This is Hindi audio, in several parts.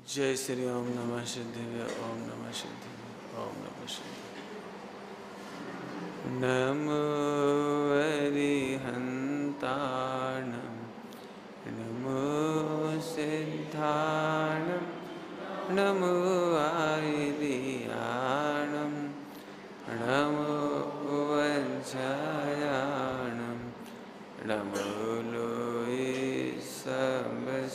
जय श्री ओम नमः सिद्धिवे ओम नमः सिद्धिवे ओम नमः सिद्धिवे। नमो अरिहन्ताणं नमो सिद्धाणं नमो आयर्याणं नमो वज्रायाणं नमो लोये सबसाहोणम्।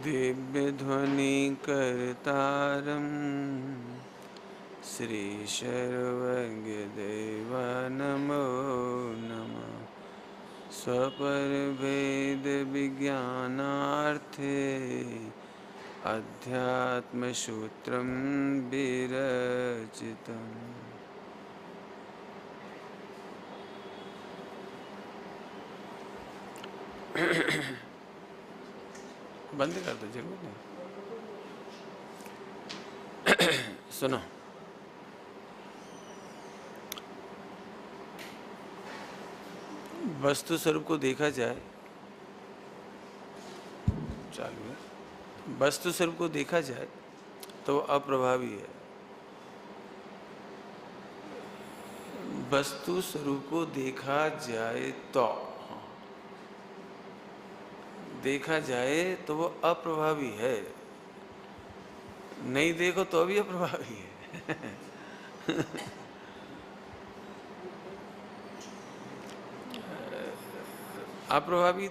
दिव्यध्वनिकर्तारं श्रीशर्वज्ञदेव नमो नमः। स्वपरवेदविज्ञानार्थे अध्यात्मसूत्रं विरचितम्। बंद कर दो जरूर नहीं। सुनो, वस्तु स्वरूप को देखा जाए, चालू है, वस्तु स्वरूप को देखा जाए तो अप्रभावी है। वस्तु स्वरूप को देखा जाए तो देखा जाए तो वो अप्रभावी है, नहीं देखो तो भी अप्रभावी है। अप्रभावी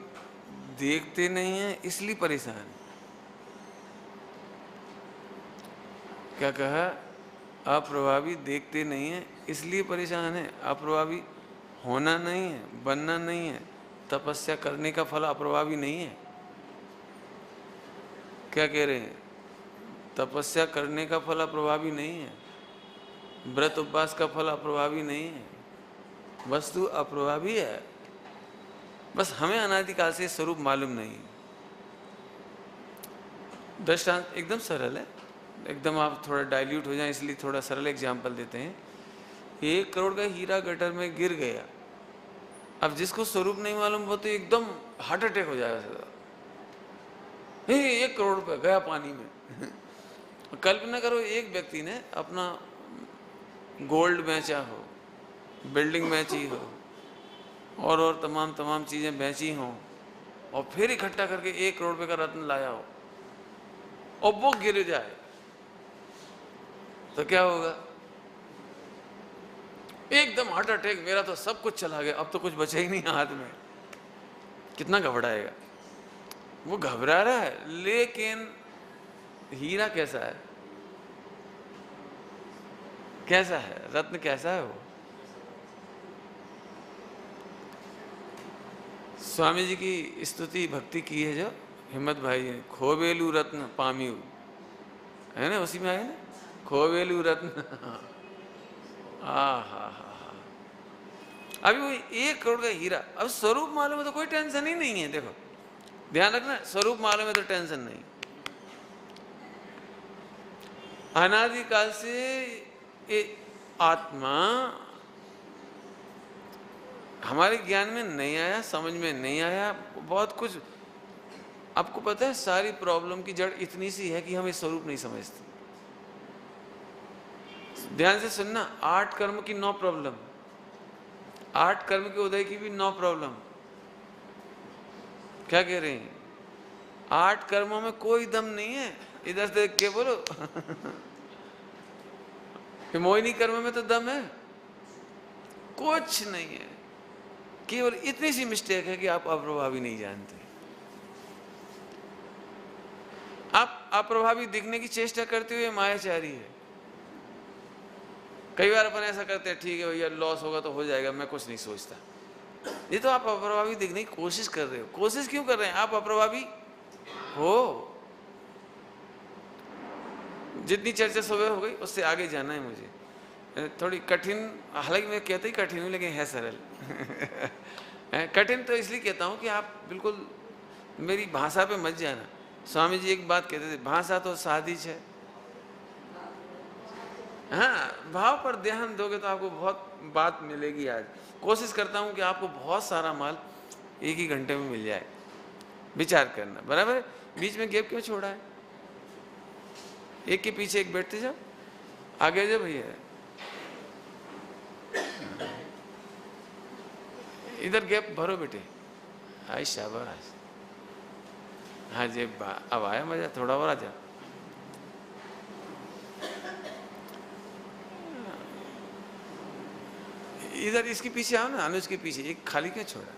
देखते नहीं है इसलिए परेशान। क्या कहा? अप्रभावी देखते नहीं है इसलिए परेशान है। अप्रभावी होना नहीं है, बनना नहीं है। तपस्या करने का फल अप्रभावी नहीं है। क्या कह रहे हैं? तपस्या करने का फल अप्रभावी नहीं है, व्रत उपवास का फल अप्रभावी नहीं है, वस्तु अप्रभावी है। बस हमें अनादिकाल से स्वरूप मालूम नहीं। दृष्टांत एकदम सरल है, एकदम आप थोड़ा डाइल्यूट हो जाए इसलिए थोड़ा सरल एग्जाम्पल देते हैं। 1 करोड़ का हीरा गटर में गिर गया। अब जिसको स्वरूप नहीं मालूम वो तो एकदम हार्ट अटैक हो जाएगा। 1 करोड़ रुपये गया पानी में। कल्पना करो एक व्यक्ति ने अपना गोल्ड बेचा हो, बिल्डिंग बेची हो और तमाम चीजें बेची हो और फिर इकट्ठा करके 1 करोड़ रुपये का रत्न लाया हो और वो गिर जाए तो क्या होगा? एकदम हार्ट अटैक, मेरा तो सब कुछ चला गया, अब तो कुछ बचा ही नहीं हाथ में। कितना घबराएगा? वो घबरा रहा है, लेकिन हीरा कैसा है? कैसा है? रत्न कैसा है? वो स्वामी जी की स्तुति भक्ति की है जो हिम्मत भाई ने, खोवेलू रत्न पामियू, है ना, उसी में आए ना, खोवेलू रत्न। हा। अभी वो 1 करोड़ का हीरा, अब स्वरूप मालूम है तो कोई टेंशन ही नहीं है। देखो ध्यान रखना, स्वरूप मालूम है तो टेंशन नहीं। अनादिकाल से ये आत्मा हमारे ज्ञान में नहीं आया, समझ में नहीं आया, बहुत कुछ। आपको पता है सारी प्रॉब्लम की जड़ इतनी सी है कि हम इस स्वरूप नहीं समझते। ध्यान से सुनना, 8 कर्म की 9 प्रॉब्लम। 8 कर्म के उदय की भी नो प्रॉब्लम। क्या कह रहे हैं? 8 कर्मों में कोई दम नहीं है, इधर से देख के बोलो। मोहिनी कर्म में तो दम है, कुछ नहीं है। केवल इतनी सी मिस्टेक है कि आप अप्रभावी नहीं जानते। आप अप्रभावी दिखने की चेष्टा करते हुए मायाचारी है। कई बार अपन ऐसा करते हैं, ठीक है भैया लॉस होगा तो हो जाएगा, मैं कुछ नहीं सोचता। ये तो आप अप्रभावी दिखने की कोशिश कर रहे हो। कोशिश क्यों कर रहे हैं? आप अप्रभावी हो। जितनी चर्चा सुबह हो गई उससे आगे जाना है मुझे। थोड़ी कठिन, हालांकि मैं कहता ही कठिन हूँ लेकिन है सरल। कठिन तो इसलिए कहता हूँ कि आप बिल्कुल मेरी भाषा पे मत जाना। स्वामी जी एक बात कहते थे, भाषा तो साजिश है। हाँ, भाव पर ध्यान दोगे तो आपको बहुत बात मिलेगी। आज कोशिश करता हूँ कि आपको बहुत सारा माल एक ही घंटे में मिल जाए। विचार करना, बराबर है? बीच में गैप क्यों छोड़ा है? एक के पीछे एक बैठते जाओ, आगे जाओ भैया। इधर गैप भरो बेटे। हाय शाबाश। हाँ जी, अब आया मजा, थोड़ा और आ जा। इधर इसके पीछे आओ ना, अनुज के पीछे। एक खाली क्यों छोड़ा?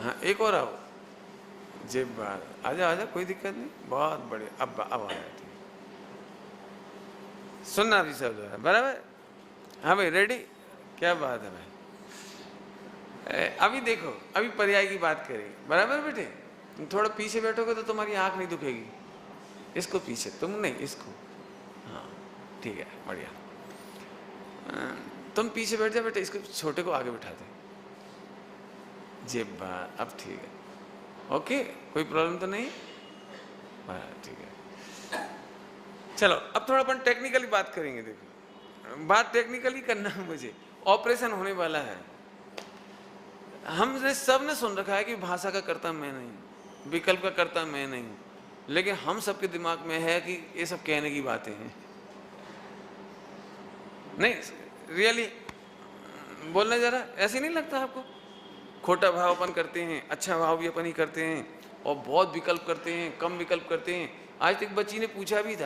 हाँ एक और आओ। जी बात, आजा आजा, कोई दिक्कत नहीं, बहुत बढ़िया। अब आया, ठीक। सुनना भी सब है, बराबर? हाँ भाई रेडी? क्या बात है भाई। अभी देखो, अभी पर्याय की बात करें, बराबर बेटे? थोड़ा पीछे बैठोगे तो तुम्हारी आंख नहीं दुखेगी। इसको पीछे, तुम नहीं, इसको। हाँ ठीक है, बढ़िया। तुम पीछे बैठ जाओ बेटे, इसको छोटे को आगे बैठा दो। जी बात, अब ठीक है। ओके, कोई प्रॉब्लम तो नहीं? ठीक है। चलो अब थोड़ा अपन टेक्निकली बात करेंगे। देखो, बात टेक्निकली करना है मुझे। ऑपरेशन होने वाला है। हमने सब ने सुन रखा है कि भाषा का कर्ता मैं नहीं, विकल्प का कर्ता मैं नहीं, लेकिन हम सबके दिमाग में है कि ये सब कहने की बातें हैं। नहीं रियली बोलना, जरा ऐसे नहीं लगता आपको? खोटा भाव अपन करते हैं, अच्छा भाव भी अपन ही करते हैं, और बहुत विकल्प करते हैं, कम विकल्प करते हैं। आज तक बच्ची ने पूछा भी था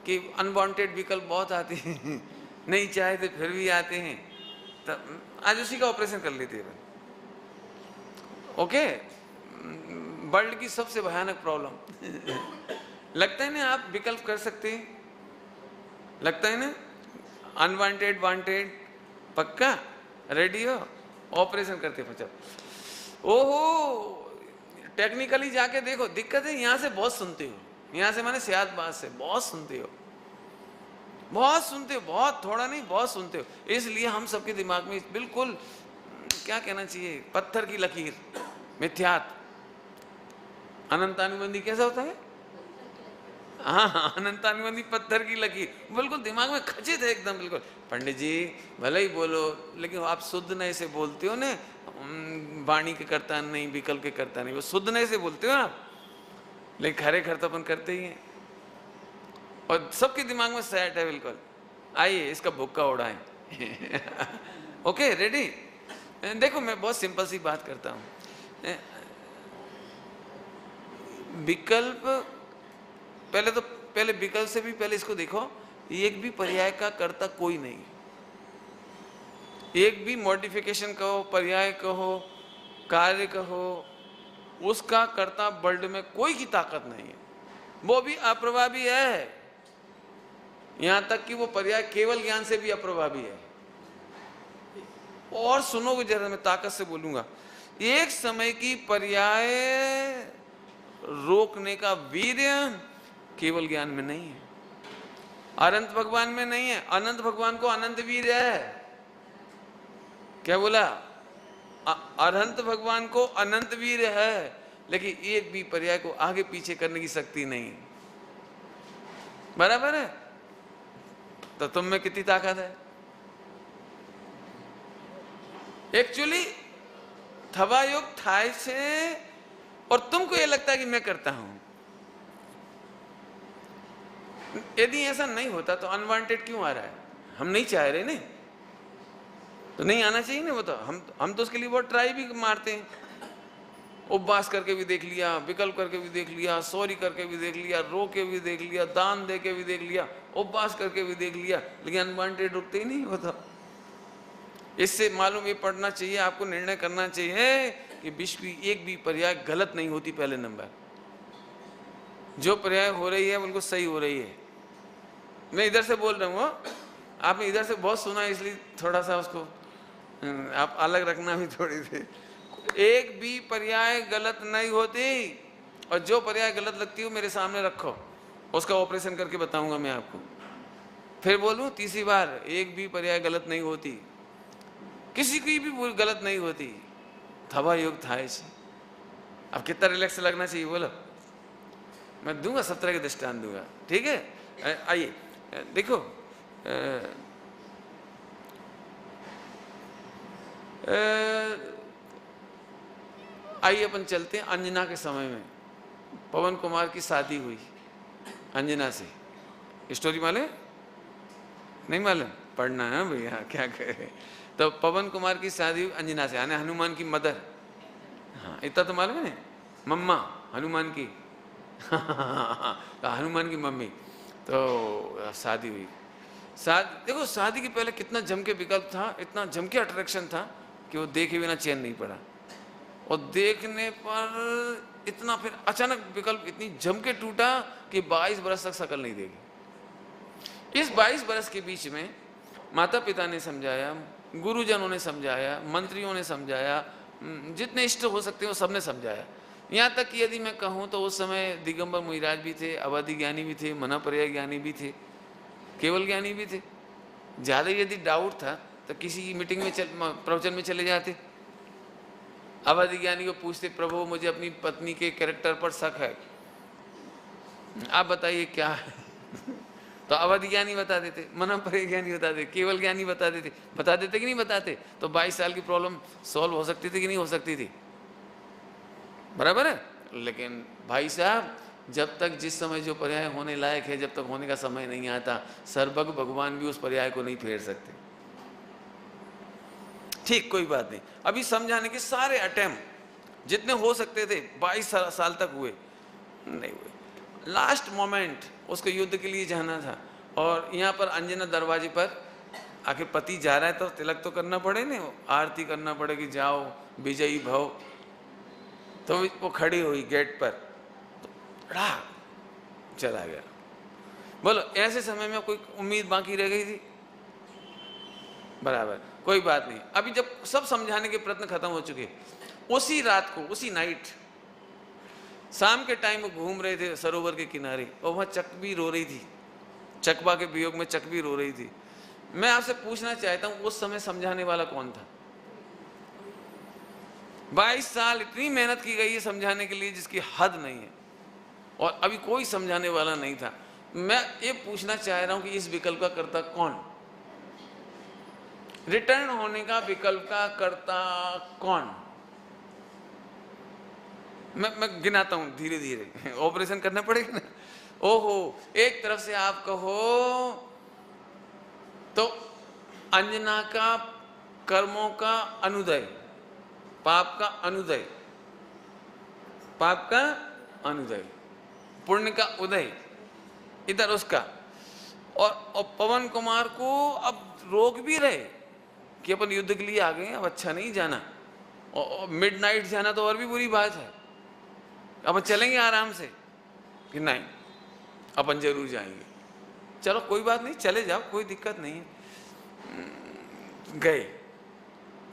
कि अनवांटेड विकल्प बहुत आते हैं, नहीं चाहे तो फिर भी आते हैं। तब आज उसी का ऑपरेशन कर लेते हैं। ओके, वर्ल्ड की सबसे भयानक प्रॉब्लम। लगता है ना आप विकल्प कर सकते हैं? लगता है ना? अनवांटेड वांटेड, पक्का रेडी हो? ऑपरेशन करते पहुंचा। ओहो, टेक्निकली जाके देखो। दिक्कत है यहाँ से बहुत सुनते हो, यहाँ से माने सियाद बात से बहुत सुनते हो, बहुत सुनते हो, बहुत थोड़ा नहीं, बहुत सुनते हो। इसलिए हम सबके दिमाग में बिल्कुल क्या कहना चाहिए, पत्थर की लकीर, मिथ्यात। अनंतानुबंधी कैसा होता है? हाँ, अनंतानुबंधी पत्थर की लकीर, बिल्कुल दिमाग में खचित है एकदम। बिल्कुल पंडित जी भले ही बोलो, लेकिन आप शुद्ध नए से बोलते हो ना, वाणी के करता नहीं, विकल्प के करता नहीं, वो शुद्ध नए से बोलते हो आप, लेकिन खरे खर तो अपन करते ही हैं। और सबके दिमाग में सेट है बिल्कुल। आइए इसका भुक्का उड़ाएं। Okay ready? देखो मैं बहुत सिंपल सी बात करता हूँ। विकल्प पहले विकल्प से भी पहले इसको देखो, एक भी पर्याय का कर्ता कोई नहीं। एक भी मॉडिफिकेशन कहो, पर्याय कहो, कार्य कहो, उसका कर्ता वर्ल्ड में कोई की ताकत नहीं है। वो भी अप्रभावी है, यहां तक कि वो पर्याय केवल ज्ञान से भी अप्रभावी है। और सुनोगे जरा, मैं ताकत से बोलूंगा, एक समय की पर्याय रोकने का वीर्य केवल ज्ञान में नहीं है, अनंत भगवान में नहीं है। अनंत भगवान को अनंत वीर्य है। क्या बोला? अनंत भगवान को अनंत वीर्य है, लेकिन एक भी पर्याय को आगे पीछे करने की शक्ति नहीं। बराबर है? तो तुम में कितनी ताकत है? एक्चुअली थवा योग थाय से, और तुमको ये लगता है कि मैं करता हूं। यदि ऐसा नहीं होता तो अनवांटेड क्यों आ रहा है? हम नहीं चाह रहे ने, तो नहीं आना चाहिए ना वो, तो हम तो उसके लिए बहुत ट्राई भी मारते हैं। उपवास करके भी देख लिया, विकल्प करके भी देख लिया, सॉरी करके भी देख लिया, रो के भी देख लिया, दान दे के भी देख लिया, उपवास करके भी देख लिया, लेकिन अनवांटेड रुकते ही नहीं होता। इससे मालूम ये पड़ना चाहिए, आपको निर्णय करना चाहिए कि विश्व की एक भी पर्याय गलत नहीं होती। पहले नंबर, जो पर्याय हो रही है बिल्कुल सही हो रही है। मैं इधर से बोल रहा हूँ, आपने इधर से बहुत सुना, इसलिए थोड़ा सा उसको आप अलग रखना भी थोड़ी सी। एक भी पर्याय गलत नहीं होती, और जो पर्याय गलत लगती हो मेरे सामने रखो, उसका ऑपरेशन करके बताऊंगा मैं आपको। फिर बोलूं तीसरी बार, एक भी पर्याय गलत नहीं होती, किसी की भी गलत नहीं होती। थवा योग था इसे। अब कितना रिलैक्स लगना चाहिए बोलो। मैं दूंगा, सब तरह के दृष्टांत दूंगा, ठीक है। आइए देखो, आइए अपन चलते हैं अंजना के समय में। पवन कुमार की शादी हुई अंजना से। स्टोरी मालूम? नहीं मालूम? पढ़ना है भैया, क्या कहे। तो पवन कुमार की शादी हुई अंजना से, यानी हनुमान की मदर। हाँ, इतना तो मालूम है, मम्मा हनुमान की। हनुमान की मम्मी। तो शादी हुई। देखो शादी के पहले कितना जम के विकल्प था, इतना जम के अट्रैक्शन था कि वो देखे बिना चैन नहीं पड़ा। और देखने पर इतना, फिर अचानक विकल्प इतनी जम के टूटा कि 22 बरस तक शकल नहीं देगी। इस 22 बरस के बीच में माता पिता ने समझाया, गुरुजनों ने समझाया, मंत्रियों ने समझाया, जितने इष्ट हो सकते हैं वो सबने समझाया। यहाँ तक कि यदि मैं कहूँ तो उस समय दिगंबर मुहिराज भी थे, अवधि ज्ञानी भी थे, मनपर्याय ज्ञानी भी थे, केवल ज्ञानी भी थे। ज़्यादा यदि डाउट था तो किसी मीटिंग में प्रवचन में चले जाते, अवधि ज्ञानी को पूछते, प्रभु मुझे अपनी पत्नी के कैरेक्टर पर शक है, आप बताइए क्या है। तो अवधि ज्ञानी बता देते, मनपर्याय ज्ञानी बता देते, केवल ज्ञानी बता देते कि नहीं बताते। तो 22 साल की प्रॉब्लम सॉल्व हो सकती थी कि नहीं हो सकती थी? बराबर है। लेकिन भाई साहब, जब तक जिस समय जो पर्याय होने लायक है, जब तक होने का समय नहीं आता, सर्वज्ञ भगवान भी उस पर्याय को नहीं फेर सकते। ठीक, कोई बात नहीं। अभी समझाने के सारे अटेम्प्ट जितने हो सकते थे 22 साल तक हुए, नहीं हुए। लास्ट मोमेंट उसको युद्ध के लिए जाना था, और यहाँ पर अंजना दरवाजे पर, आखिर पति जा रहा है तो तिलक तो करना पड़े ना, आरती करना पड़ेगी, जाओ विजयी भव। तो वो खड़ी हुई गेट पर, तो चला गया। बोलो ऐसे समय में कोई उम्मीद बाकी रह गई थी? बराबर, कोई बात नहीं। अभी जब सब समझाने के प्रयत्न खत्म हो चुके, उसी रात को, उसी नाइट, शाम के टाइम वो घूम रहे थे सरोवर के किनारे, और वहां चक भी रो रही थी। चकवा के वियोग में चक भी रो रही थी। मैं आपसे पूछना चाहता हूं, उस समय समझाने वाला कौन था? 22 साल इतनी मेहनत की गई है समझाने के लिए जिसकी हद नहीं है, और अभी कोई समझाने वाला नहीं था। मैं ये पूछना चाह रहा हूं कि इस विकल्प का कर्ता कौन? रिटर्न होने का विकल्प का कर्ता कौन? मैं गिनाता हूं धीरे धीरे, ऑपरेशन करना पड़ेगा ना। ओहो, एक तरफ से आप कहो तो अंजना का कर्मों का अनुदय, पाप का अनुदय, पाप का अनुदय, पुण्य का उदय, इधर उसका। और पवन कुमार को अब रोक भी रहे कि अपन युद्ध के लिए आ गए, अब अच्छा नहीं जाना, और मिडनाइट जाना तो और भी बुरी बात है। अब चलेंगे आराम से कि नहीं, अपन जरूर जाएंगे। चलो कोई बात नहीं, चले जाओ, कोई दिक्कत नहीं है। गए,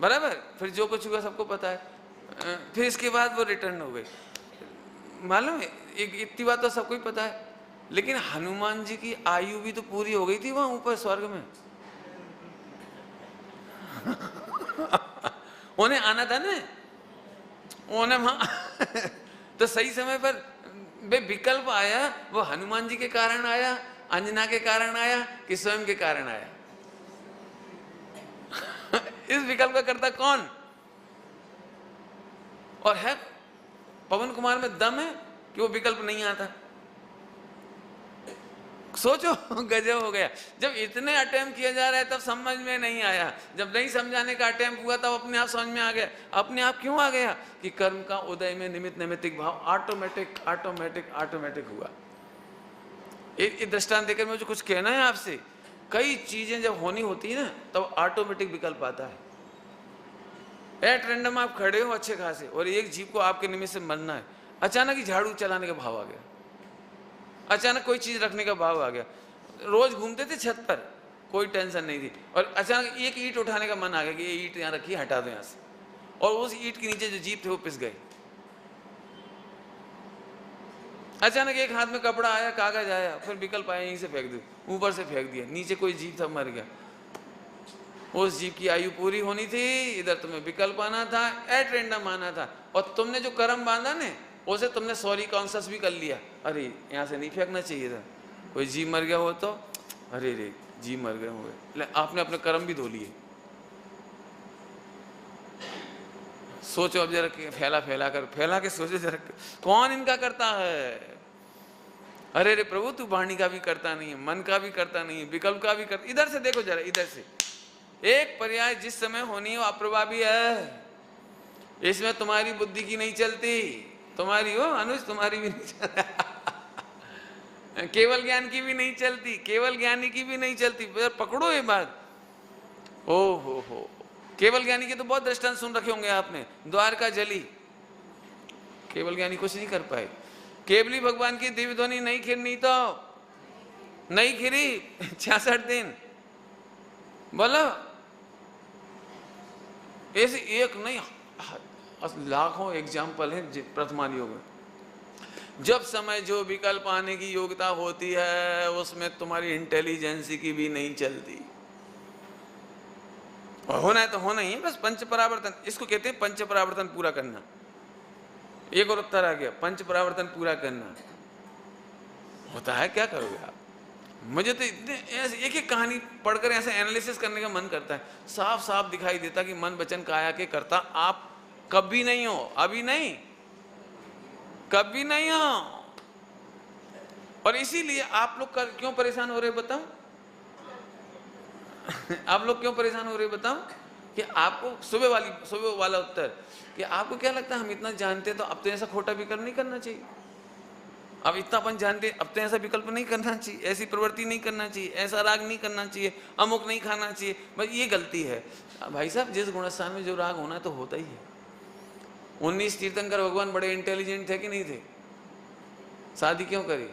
बराबर। फिर जो कुछ हुआ सबको पता है। फिर इसके बाद वो रिटर्न हो गए। मालूम है, एक इतनी बात तो सबको ही पता है, लेकिन हनुमान जी की आयु भी तो पूरी हो गई थी वहां ऊपर स्वर्ग में। उन्हें आना था ना, उन्हें वहां तो सही समय पर वे विकल्प आया, वो हनुमान जी के कारण आया, अंजना के कारण आया, कि स्वयं के कारण आया? इस विकल्प का कर्ता कौन? और है पवन कुमार में दम है कि वो विकल्प नहीं आता? सोचो गजब हो गया। जब इतने अटेम्प्ट किया जा रहा है तब समझ में नहीं आया, जब नहीं समझाने का अटेम्प्ट हुआ तब अपने आप समझ में आ गया। अपने आप क्यों आ गया? कि कर्म का उदय में निमित्त नैमित्तिक भाव ऑटोमेटिक ऑटोमेटिक ऑटोमेटिक हुआ। एक दृष्टांत देकर मुझे कुछ कहना है आपसे। कई चीजें जब होनी होती है ना तब ऑटोमेटिक विकल्प आता है। एट रैंडम आप खड़े हो अच्छे खासे और एक जीव को आपके निमित्त से मरना है, अचानक ही झाड़ू चलाने का भाव आ गया, अचानक कोई चीज रखने का भाव आ गया। रोज घूमते थे छत पर, कोई टेंशन नहीं थी, और अचानक एक ईंट उठाने का मन आ गया कि ये ईंट यहाँ रखी, हटा दो यहाँ से, और उस ईंट के नीचे जो जीव थे वो पिस गए। अचानक एक हाथ में कपड़ा आया, कागज आया, फिर विकल्प आया यहीं से फेंक दो, ऊपर से फेंक दिया, नीचे कोई जीव था मर गया। उस जीव की आयु पूरी होनी थी, इधर तुम्हें विकल्प आना था, एट रैंडम आना था, और तुमने जो कर्म बांधा ने उसे तुमने सॉरी कॉन्शियस भी कर लिया, अरे यहाँ से नहीं फेंकना चाहिए था, कोई जीव मर गया हो तो अरे रे जीव मर गए होंगे, आपने अपने कर्म भी धो लिए। सोचो अब जरा फैला के सोचो जरा, कौन इनका करता है? अरे रे प्रभु तू वाणी का भी करता नहीं है, मन का भी करता नहीं है, विकल्प का भी करता। इधर से देखो जरा, इधर से एक पर्याय जिस समय होनी है वो अप्रभावी है, इसमें तुम्हारी बुद्धि की नहीं चलती, तुम्हारी हो अनुज तुम्हारी भी नहीं चलती केवल ज्ञान की भी नहीं चलती, केवल ज्ञानी की भी नहीं चलती। पकड़ो ये बात। ओ हो केवल ज्ञानी के तो बहुत दृष्टांत सुन रखे होंगे आपने। द्वारका जली, केवल ज्ञानी कुछ नहीं कर पाए। केवली भगवान की दिव्य ध्वनि नहीं खिरनी तो नहीं खिरी 66 दिन। बोलो ऐसे एक नहीं लाखों एग्जाम्पल है वर्तमान युग में। जब समय जो विकल्प आने की योग्यता होती है उसमें तुम्हारी इंटेलिजेंसी की भी नहीं चलती। और होना है तो होना ही है, बस पंच परावर्तन इसको कहते हैं, पंच परावर्तन पूरा करना। एक और उत्तर आ गया, पंच परावर्तन पूरा करना होता है, क्या करोगे आप? मुझे तो इतने ऐसे एक एक कहानी पढ़कर ऐसे एनालिसिस करने का मन करता है। साफ साफ दिखाई देता कि मन वचन काया के करता आप कभी नहीं हो, अभी नहीं कभी नहीं हो। और इसीलिए आप लोग क्यों परेशान हो रहे बताओ आप लोग क्यों परेशान हो रहे बताओ? कि आपको सुबह वाला उत्तर कि आपको क्या लगता है हम इतना जानते तो अब तो ऐसा खोटा विकल्प नहीं करना चाहिए, अब इतना अपन जानते अब तो ऐसा विकल्प नहीं करना चाहिए, ऐसी प्रवृत्ति नहीं करना चाहिए, ऐसा राग नहीं करना चाहिए, अमुक नहीं खाना चाहिए, बस ये गलती है। भाई साहब जिस गुणस्थान में जो राग होना तो होता ही है। 19 तीर्थंकर भगवान बड़े इंटेलिजेंट थे कि नहीं थे? शादी क्यों करी?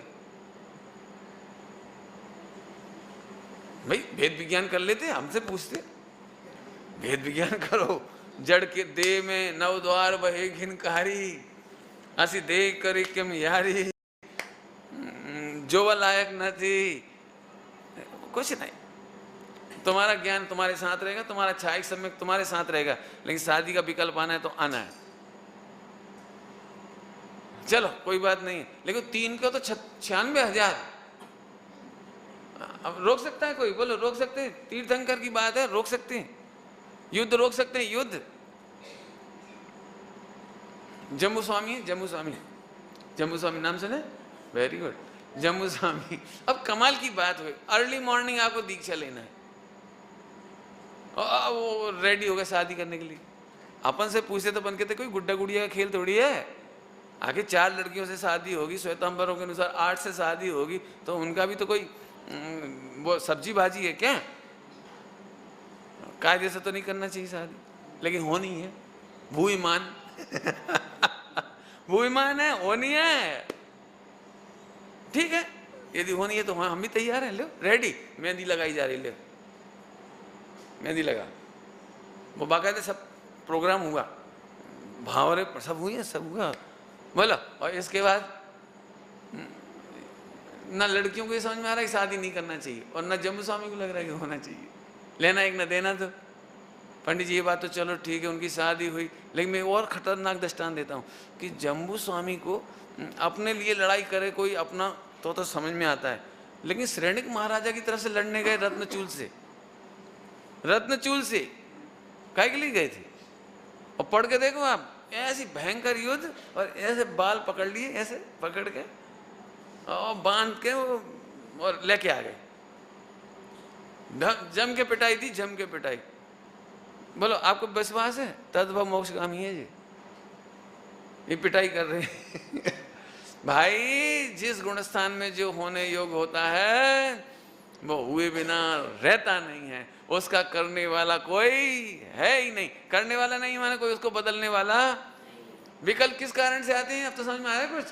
भाई वेद विज्ञान कर लेते, हमसे पूछते वेद विज्ञान करो। जड़ के देह में नव द्वार बहे घिनकारी, असी देख करे क्यों यारी, जो लायक न थी। कुछ नहीं, तुम्हारा ज्ञान तुम्हारे साथ रहेगा, तुम्हारा छायक सम्यक तुम्हारे साथ रहेगा, लेकिन शादी का विकल्प आना है तो आना है। चलो कोई बात नहीं, लेकिन 3 को तो 96,000 अब रोक सकता है कोई? बोलो रोक सकते हैं? तीर्थंकर की बात है, रोक सकते हैं? युद्ध रोक सकते हैं? युद्ध जम्मू स्वामी नाम सुने? वेरी गुड, जम्मू स्वामी। अब कमाल की बात हुई, अर्ली मॉर्निंग आपको दीक्षा लेना है और वो रेडी हो गए शादी करने के लिए। अपन से पूछते तो अपन कहते कोई गुड्डा गुड़िया का खेल थोड़ी है, आगे 4 लड़कियों से शादी होगी, श्वेतांबरों के अनुसार 8 से शादी होगी, तो उनका भी तो कोई वो सब्जी भाजी है क्या? कायदे से तो नहीं करना चाहिए शादी, लेकिन होनी है। भूईमान भूईमान है, होनी है, ठीक है। यदि होनी है तो हाँ हम भी तैयार हैं, लो रेडी। मेहंदी लगाई जा रही, ले मेहंदी लगा, वो बाकायदे सब प्रोग्राम हुआ, भावरे सब हुई है, सब हुआ, बोलो। और इसके बाद ना लड़कियों को ये समझ में आ रहा है शादी नहीं करना चाहिए, और ना जम्मू स्वामी को लग रहा है कि होना चाहिए, लेना एक ना देना। तो पंडित जी ये बात तो चलो ठीक है, उनकी शादी हुई, लेकिन मैं और खतरनाक दृष्टांत देता हूँ कि जम्मू स्वामी को अपने लिए लड़ाई करे कोई अपना तो समझ में आता है, लेकिन श्रेणिक महाराजा की तरफ से लड़ने गए रत्नचूल से काय के लिए गए थे? और पढ़ के देखो आप, ऐसी भयंकर युद्ध, और ऐसे बाल पकड़ लिए, ऐसे पकड़ के और बांध के वो और लेके आ गए, जम के पिटाई थी, जम के पिटाई। बोलो आपको विश्वास है तद्भव मोक्षगामी है ये पिटाई कर रहे हैं। भाई जिस गुणस्थान में जो होने योग होता है वो हुए बिना रहता नहीं है, उसका करने वाला कोई है ही नहीं। करने वाला नहीं माने कोई उसको बदलने वाला। विकल्प किस कारण से आते हैं, अब तो समझ में आया कुछ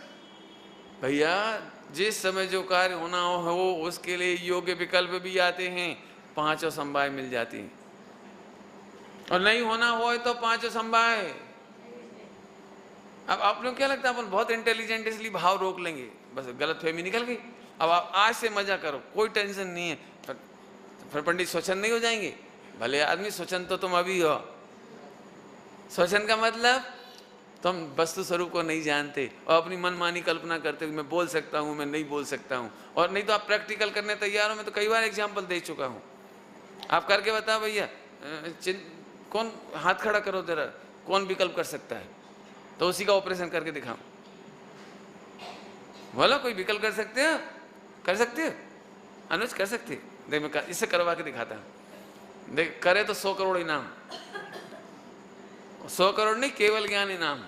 भैया? जिस समय जो कार्य होना हो उसके लिए योग्य विकल्प भी आते हैं, पांचों संभाय मिल जाती हैं। और नहीं होना हो तो पांचों संभाय। अब आप लोग क्या लगता है अपन बहुत इंटेलिजेंट इसलिए भाव रोक लेंगे, बस गलतफहमी निकल गई। अब आप आज से मजा करो, कोई टेंशन नहीं है। फिर पंडित स्वच्छंद नहीं हो जाएंगे? भले आदमी स्वच्छंद तो तुम अभी हो। स्वच्छंद का मतलब तुम वस्तु स्वरूप को नहीं जानते और अपनी मनमानी कल्पना करते हो, मैं बोल सकता हूँ, मैं नहीं बोल सकता हूँ। और नहीं तो आप प्रैक्टिकल करने तैयार हो। मैं तो कई बार एग्जाम्पल दे चुका हूँ। आप करके बताओ भैया, कौन हाथ खड़ा करो तेरा, कौन विकल्प कर सकता है, तो उसी का ऑपरेशन करके दिखाओ। बोलो कोई विकल्प कर सकते हो? कर सकते हो? अनुज कर सकते? देख मैं इससे करवा के दिखाता हूँ। देख करे तो 100 करोड़ इनाम। 100 करोड़ नहीं, केवल ज्ञान इनाम।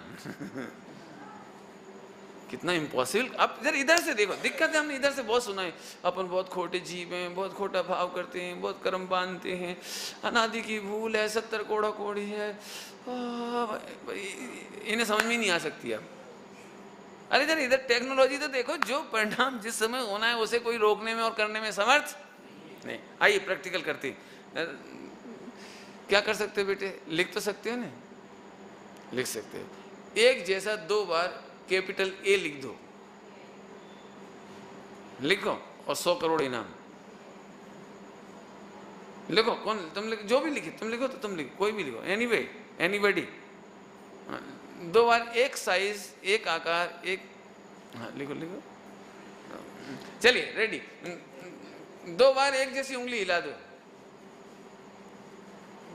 कितना इम्पॉसिबल। अब इधर से देखो, दिक्कत है हमने इधर से बहुत सुना है, अपन बहुत खोटे जीव हैं, बहुत खोटा भाव करते हैं, बहुत कर्म बांधते हैं, अनादि की भूल है, 70 कोड़ा कोड़ी है। इन्हें समझ में नहीं आ सकती अब। अरे इधर इधर टेक्नोलॉजी तो देखो, जो परिणाम जिस समय होना है उसे कोई रोकने में और करने में समर्थ नहीं। आइए प्रैक्टिकल करते। क्या कर सकते हो बेटे? लिख तो सकते हो ना? लिख सकते हो। एक जैसा 2 बार कैपिटल ए लिख दो, लिखो, और 100 करोड़ इनाम। लिखो, कौन तुम लिखो, जो भी लिखे तुम लिखो, तो तुम लिखो, कोई भी लिखो, एनीवे एनीबॉडी। 2 बार एक साइज, एक आकार, एक, हाँ लिखो लिखो। चलिए रेडी। 2 बार एक जैसी उंगली हिला दो,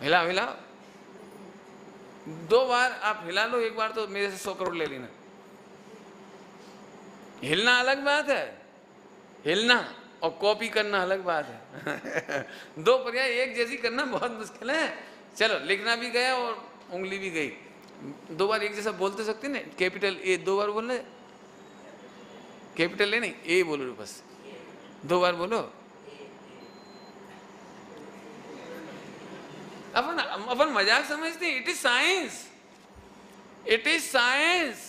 हिला हिला। 2 बार आप हिला लो, एक बार तो मेरे से 100 करोड़ ले लेना। हिलना अलग बात है, हिलना और कॉपी करना अलग बात है। 2 पर्याय एक जैसी करना बहुत मुश्किल है। चलो लिखना भी गया और उंगली भी गई। 2 बार एक जैसा बोल तो सकते ना? कैपिटल ए 2 बार बोल रहे, कैपिटल ए नहीं, ए बोलो बस, 2 बार बोलो। अपन मजाक समझते हैं। It is science, it is science.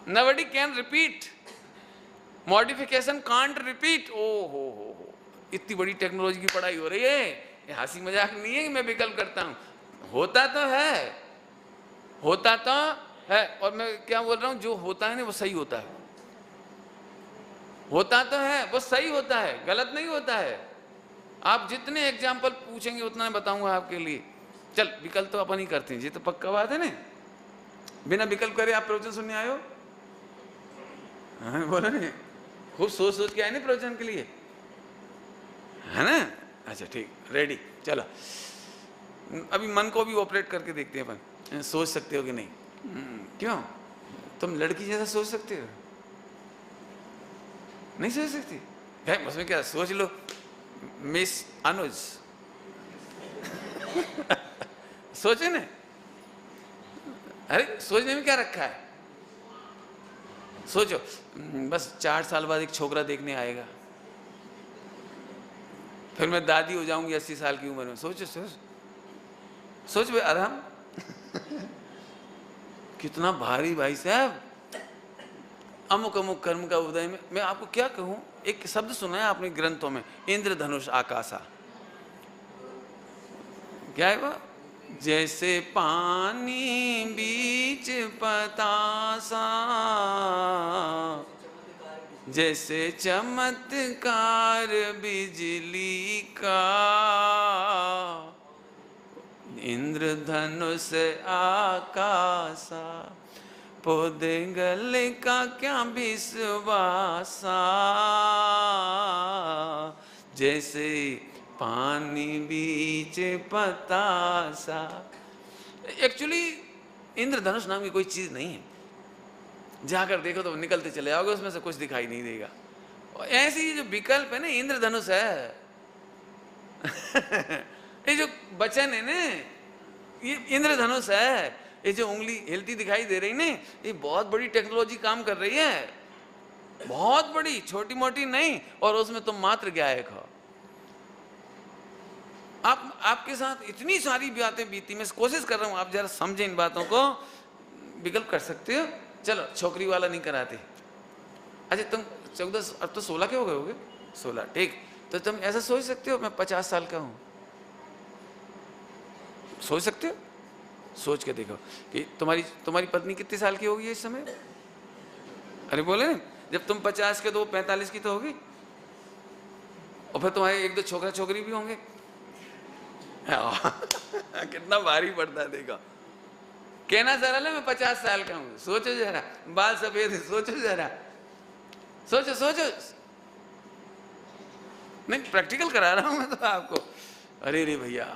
Nobody can repeat. Modification can't repeat. ओ हो, इतनी बड़ी टेक्नोलॉजी की पढ़ाई हो रही है, ये हंसी मजाक नहीं है कि मैं विकल्प करता हूँ। होता तो है, होता तो है। और मैं क्या बोल रहा हूँ, जो होता है ना वो सही होता है। होता तो है, वो सही होता है, गलत नहीं होता है। आप जितने एग्जाम्पल पूछेंगे उतना मैं बताऊंगा आपके लिए। चल विकल्प तो अपन ही करते हैं, ये तो पक्का बात है ना। बिना विकल्प करे आप प्रवचन सुनने आए हो? हाँ बोला नहीं, खूब सोच सोच के आए ना प्रवचन के लिए, है ना? अच्छा ठीक, रेडी। चलो अभी मन को भी ऑपरेट करके देखते हैं अपन, सोच सकते हो कि नहीं। क्यों? तुम लड़की जैसा सोच सकते हो? नहीं सोच सकती? उसमें क्या, सोच लो मिस अनुज। सोचे ना? अरे सोचने में क्या रखा है? सोचो, बस 4 साल बाद एक छोकरा देखने आएगा, फिर मैं दादी हो जाऊंगी 80 साल की उम्र में। सोचो सोच सोच भाई, आराम। कितना भारी भाई साहब। अमुक अमुक कर्म का उदय में, मैं आपको क्या कहूं, एक शब्द सुना है आपने ग्रंथों में, इंद्रधनुष आकाशा। क्या है वो? जैसे पानी बीच पतासा, जैसे चमत्कार बिजली का, इंद्रधनुष आकाशा, पोदगल का क्या विश्वासा, जैसे पानी बीच पतासा। एक्चुअली इंद्रधनुष नाम की कोई चीज नहीं है, जाकर देखो तो निकलते चले आओगे, उसमें से कुछ दिखाई नहीं देगा। ऐसे ही जो विकल्प है ना, इंद्रधनुष है। ये जो वचन है ना, ये इंद्रधनुष है। ये जो उंगली हिलती दिखाई दे रही ना, ये बहुत बड़ी टेक्नोलॉजी काम कर रही है, बहुत बड़ी, छोटी मोटी नहीं। और उसमें तुम मात्र गायक हो। आपके साथ इतनी सारी बातें बीती, मैं कोशिश कर रहा हूं आप जरा समझें इन बातों को। विकल्प कर सकते हो, चलो छोकरी वाला नहीं कराते। अच्छा तुम 14, अब तो 16 के हो गए होगे, 16, ठीक। तो तुम ऐसा सोच सकते हो मैं 50 साल का हूं, सोच सकते हो? सोच के देखो कि तुम्हारी पत्नी कितने साल की होगी इस समय? अरे बोले ना, जब तुम 50 के तो 45 की तो होगी। और फिर तुम्हारे 1-2 छोकरा छोकरी भी होंगे। कितना भारी पड़ता है, देखो। कहना सरल है मैं 50 साल का हूं, सोचो जरा, बाल सफेद है, सोचो जरा, सोचो सोचो। नहीं प्रैक्टिकल करा रहा हूं मैं तो आपको। अरे रे भैया,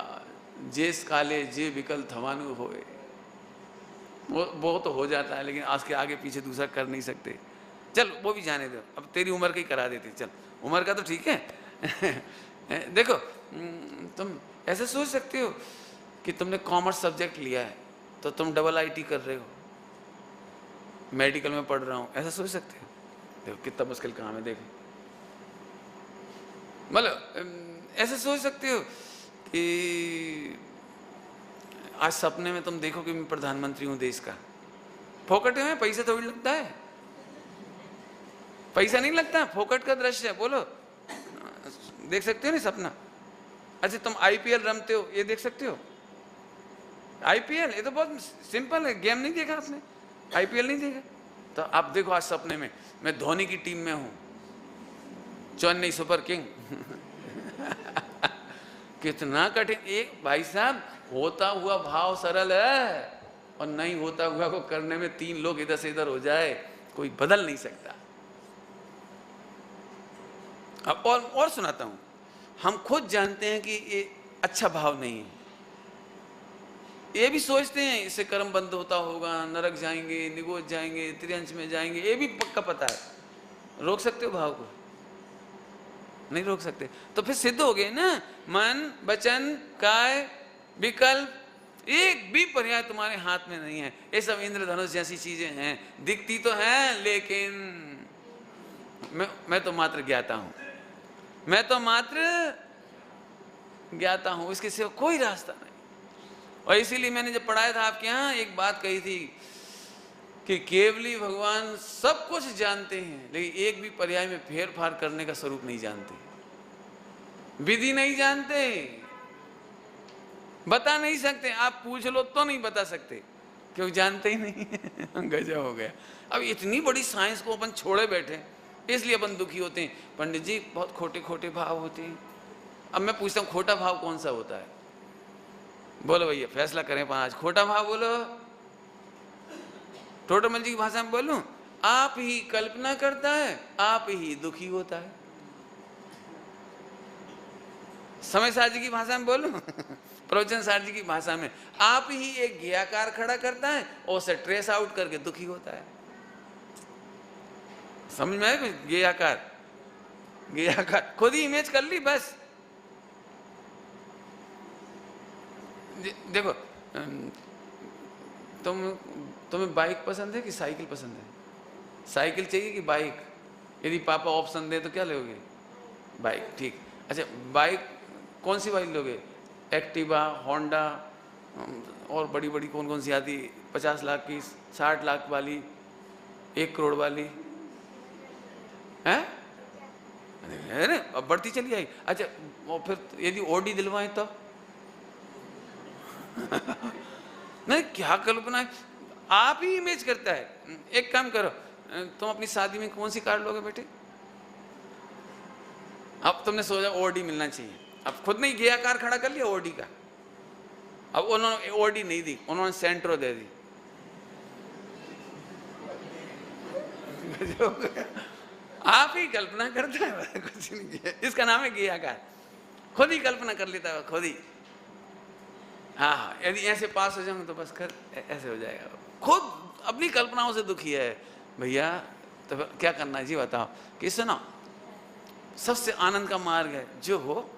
जेस काले जे विकल थवानु होए, वो तो हो जाता है, लेकिन आज के आगे पीछे दूसरा कर नहीं सकते। चल वो भी जाने दो, अब तेरी उम्र का ही करा देते। चल उम्र का तो ठीक है। देखो तुम ऐसे सोच सकते हो कि तुमने कॉमर्स सब्जेक्ट लिया है तो तुम IIT कर रहे हो, मेडिकल में पढ़ रहा हूँ, ऐसा सोच सकते हो? देखो कितना मुश्किल काम है। देखो मतलब ऐसे सोच सकते हो कि आज सपने में तुम देखो कि मैं प्रधानमंत्री हूँ देश का। फोकट में पैसा थोड़ी लगता है, पैसा नहीं लगता, फोकट का दृश्य है। बोलो देख सकते हो नहीं सपना? अच्छा तुम IPL रमते हो, ये देख सकते हो? IPL ये तो बहुत सिंपल है, गेम नहीं देखा आपने? IPL नहीं देखा? तो आप देखो आज सपने में मैं धोनी की टीम में हूं, चेन्नई सुपर किंग। कितना कठिन। एक भाई साहब, होता हुआ भाव सरल है और नहीं होता हुआ को करने में 3 लोग इधर से इधर हो जाए, कोई बदल नहीं सकता। अब और सुनाता हूं। हम खुद जानते हैं कि ये अच्छा भाव नहीं है, ये भी सोचते हैं इससे कर्म बंद होता होगा, नरक जाएंगे, निगोज जाएंगे, त्रियंश में जाएंगे, ये भी पक्का पता है। रोक सकते हो भाव को? नहीं रोक सकते। तो फिर सिद्ध हो गए ना, मन वचन काय विकल्प एक भी पर्याय तुम्हारे हाथ में नहीं है। ये सब इंद्रधनुष जैसी चीजें हैं, दिखती तो हैं लेकिन मैं तो मात्र ज्ञाता हूं, मैं तो मात्र ज्ञाता हूं, इसके सिवा कोई रास्ता नहीं। और इसीलिए मैंने जब पढ़ाया था आपके यहाँ, एक बात कही थी कि केवली भगवान सब कुछ जानते हैं, लेकिन एक भी पर्याय में फेर फार करने का स्वरूप नहीं जानते, विधि नहीं जानते, बता नहीं सकते। आप पूछ लो तो नहीं बता सकते, क्योंकि जानते ही नहीं। गजब हो गया। अब इतनी बड़ी साइंस को अपन छोड़े बैठे, इसलिए अपन दुखी होते हैं। पंडित जी बहुत खोटे खोटे भाव होते हैं। अब मैं पूछता हूँ खोटा भाव कौन सा होता है? बोलो भैया, फैसला करें 5। खोटा भाव बोलो, टोटमल जी की भाषा में बोलूं, आप ही कल्पना करता है, आप ही दुखी होता है। समय सार जी की भाषा में बोलूं, प्रवचन सार जी की भाषा में, आप ही एक ज्ञाकार खड़ा करता है और उसे ट्रेस आउट करके दुखी होता है। समझ में आए? ज्ञाकार खुद ही इमेज कर ली बस। देखो तुम्हें बाइक पसंद है कि साइकिल पसंद है? साइकिल चाहिए कि बाइक? यदि पापा ऑप्शन दे तो क्या लोगे? बाइक, ठीक। अच्छा बाइक कौन सी बाइक लोगे? एक्टिवा, होंडा और बड़ी बड़ी कौन कौन सी आती, 50 लाख की, 60 लाख वाली, 1 करोड़ वाली है? अरे अब बढ़ती चली जाएगी। अच्छा और फिर यदि ऑडी दिलवाएं तो? नहीं, क्या कल्पना है, आप ही इमेज करता है। एक काम करो, तुम अपनी शादी में कौन सी कार लोगे बेटे? अब तुमने सोचा ओडी मिलना चाहिए, अब खुद नहीं गया कार खड़ा कर लिया ओडी का। अब उन्होंने ओडी नहीं दी, उन्होंने सेंट्रो दे दी। आप ही कल्पना करता है, कुछ नहीं किया। इसका नाम है गया कार, खुद ही कल्पना कर लेता है, खुद ही। हाँ, यदि ऐसे पास हो जाऊंगे तो बस कर ऐसे हो जाएगा। खुद अपनी कल्पनाओं से दुखी है भैया, तो क्या करना है जी बताओ? कि सुनो, सबसे आनंद का मार्ग है, जो हो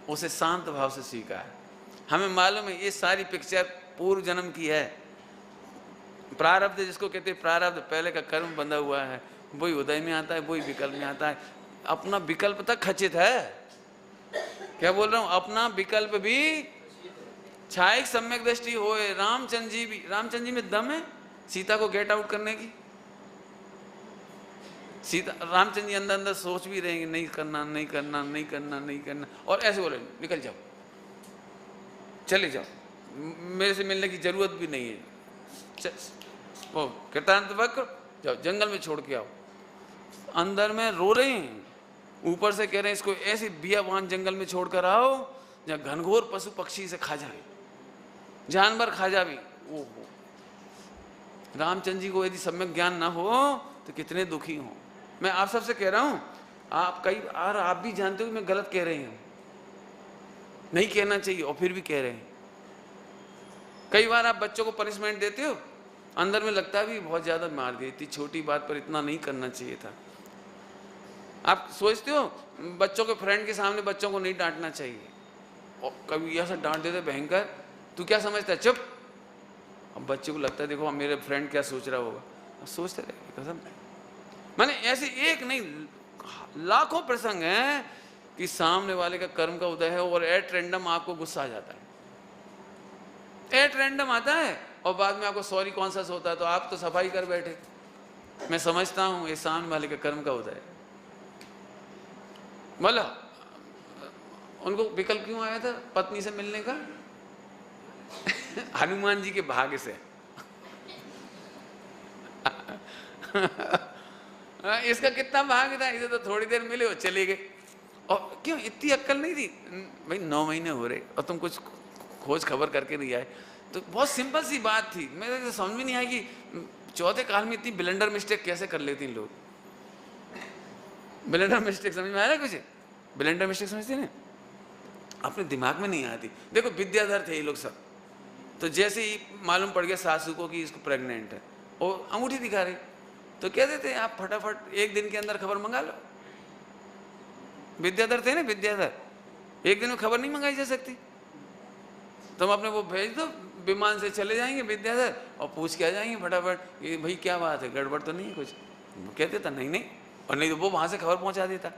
उसे शांत भाव से स्वीकार। हमें मालूम है ये सारी पिक्चर पूर्व जन्म की है, प्रारब्ध जिसको कहते हैं, प्रारब्ध पहले का कर्म बंधा हुआ है, वही उदय में आता है, वही विकल्प में आता है। अपना विकल्प तक खचित है। क्या बोल रहा हूं? अपना विकल्प भी छायक सम्यक दृष्टि होए। रामचंद्र जी में दम है सीता को गेट आउट करने की। सीता रामचंद्र जी अंदर अंदर सोच भी रहेंगे, नहीं करना नहीं करना नहीं करना नहीं करना, और ऐसे बोले निकल जाओ, चले जाओ, मेरे से मिलने की जरूरत भी नहीं है, ओ कृतांत वक्र जाओ जंगल में छोड़ के आओ। अंदर में रो रहे हैं, ऊपर से कह रहे हैं इसको ऐसी बियाबान जंगल में छोड़कर आओ जहाँ घनघोर पशु पक्षी से खा जाए, जानवर खा जाए। ओहो, रामचंद्र जी को यदि सम्यक ज्ञान ना हो तो कितने दुखी हों। मैं आप सबसे कह रहा हूं, आप कई बार आप भी जानते हो कि मैं गलत कह रहे हूं, नहीं कहना चाहिए और फिर भी कह रहे हैं। कई बार आप बच्चों को पनिशमेंट देते हो, अंदर में लगता है भी बहुत ज्यादा मार दिया, इतनी छोटी बात पर इतना नहीं करना चाहिए था। आप सोचते हो बच्चों के फ्रेंड के सामने बच्चों को नहीं डांटना चाहिए, और कभी ऐसा डांट देते भयंकर, तू क्या समझता है, चुप। अब बच्चे को लगता है देखो मेरे फ्रेंड क्या सोच रहा होगा, अब सोचते रहे कसम। मैंने ऐसे एक नहीं लाखों प्रसंग हैं कि सामने वाले का कर्म का उदय है और एट रैंडम आपको गुस्सा आ जाता है, एट रैंडम आता है और बाद में आपको सॉरी कॉन्शियस होता है, तो आप तो सफाई कर बैठे। मैं समझता हूं ये सामने वाले के कर्म का उदय है। बोला उनको विकल्प क्यों आया था पत्नी से मिलने का? हनुमान जी के भाग्य से। इसका कितना भाग्य था, इसे तो थोड़ी देर मिले और चले गए। और क्यों इतनी अक्कल नहीं थी भाई, 9 महीने हो रहे और तुम कुछ खोज खबर करके नहीं आए। तो बहुत सिंपल सी बात थी, मेरे तो समझ में नहीं आई कि चौथे काल में इतनी ब्लेंडर मिस्टेक कैसे कर लेती लोग। ब्लेंडर मिस्टेक समझ में आया कुछ? ब्लेंडर मिस्टेक समझते ना, अपने दिमाग में नहीं आती। देखो विद्याधर थे ये लोग सब, तो जैसे ही मालूम पड़ गया सासू को कि इसको प्रेग्नेंट है और अंगूठी दिखा रही, तो कह देते आप फटाफट 1 दिन के अंदर खबर मंगा लो। विद्याधर थे ना, विद्याधर, 1 दिन में खबर नहीं मंगाई जा सकती। तुम अपने वो भेज दो, विमान से चले जाएंगे विद्याधर और पूछ के आ जाएंगे फटाफट ये भाई क्या बात है, गड़बड़ तो नहीं है कुछ। वो कह देता नहीं नहीं, और नहीं तो वो वहां से खबर पहुंचा देता।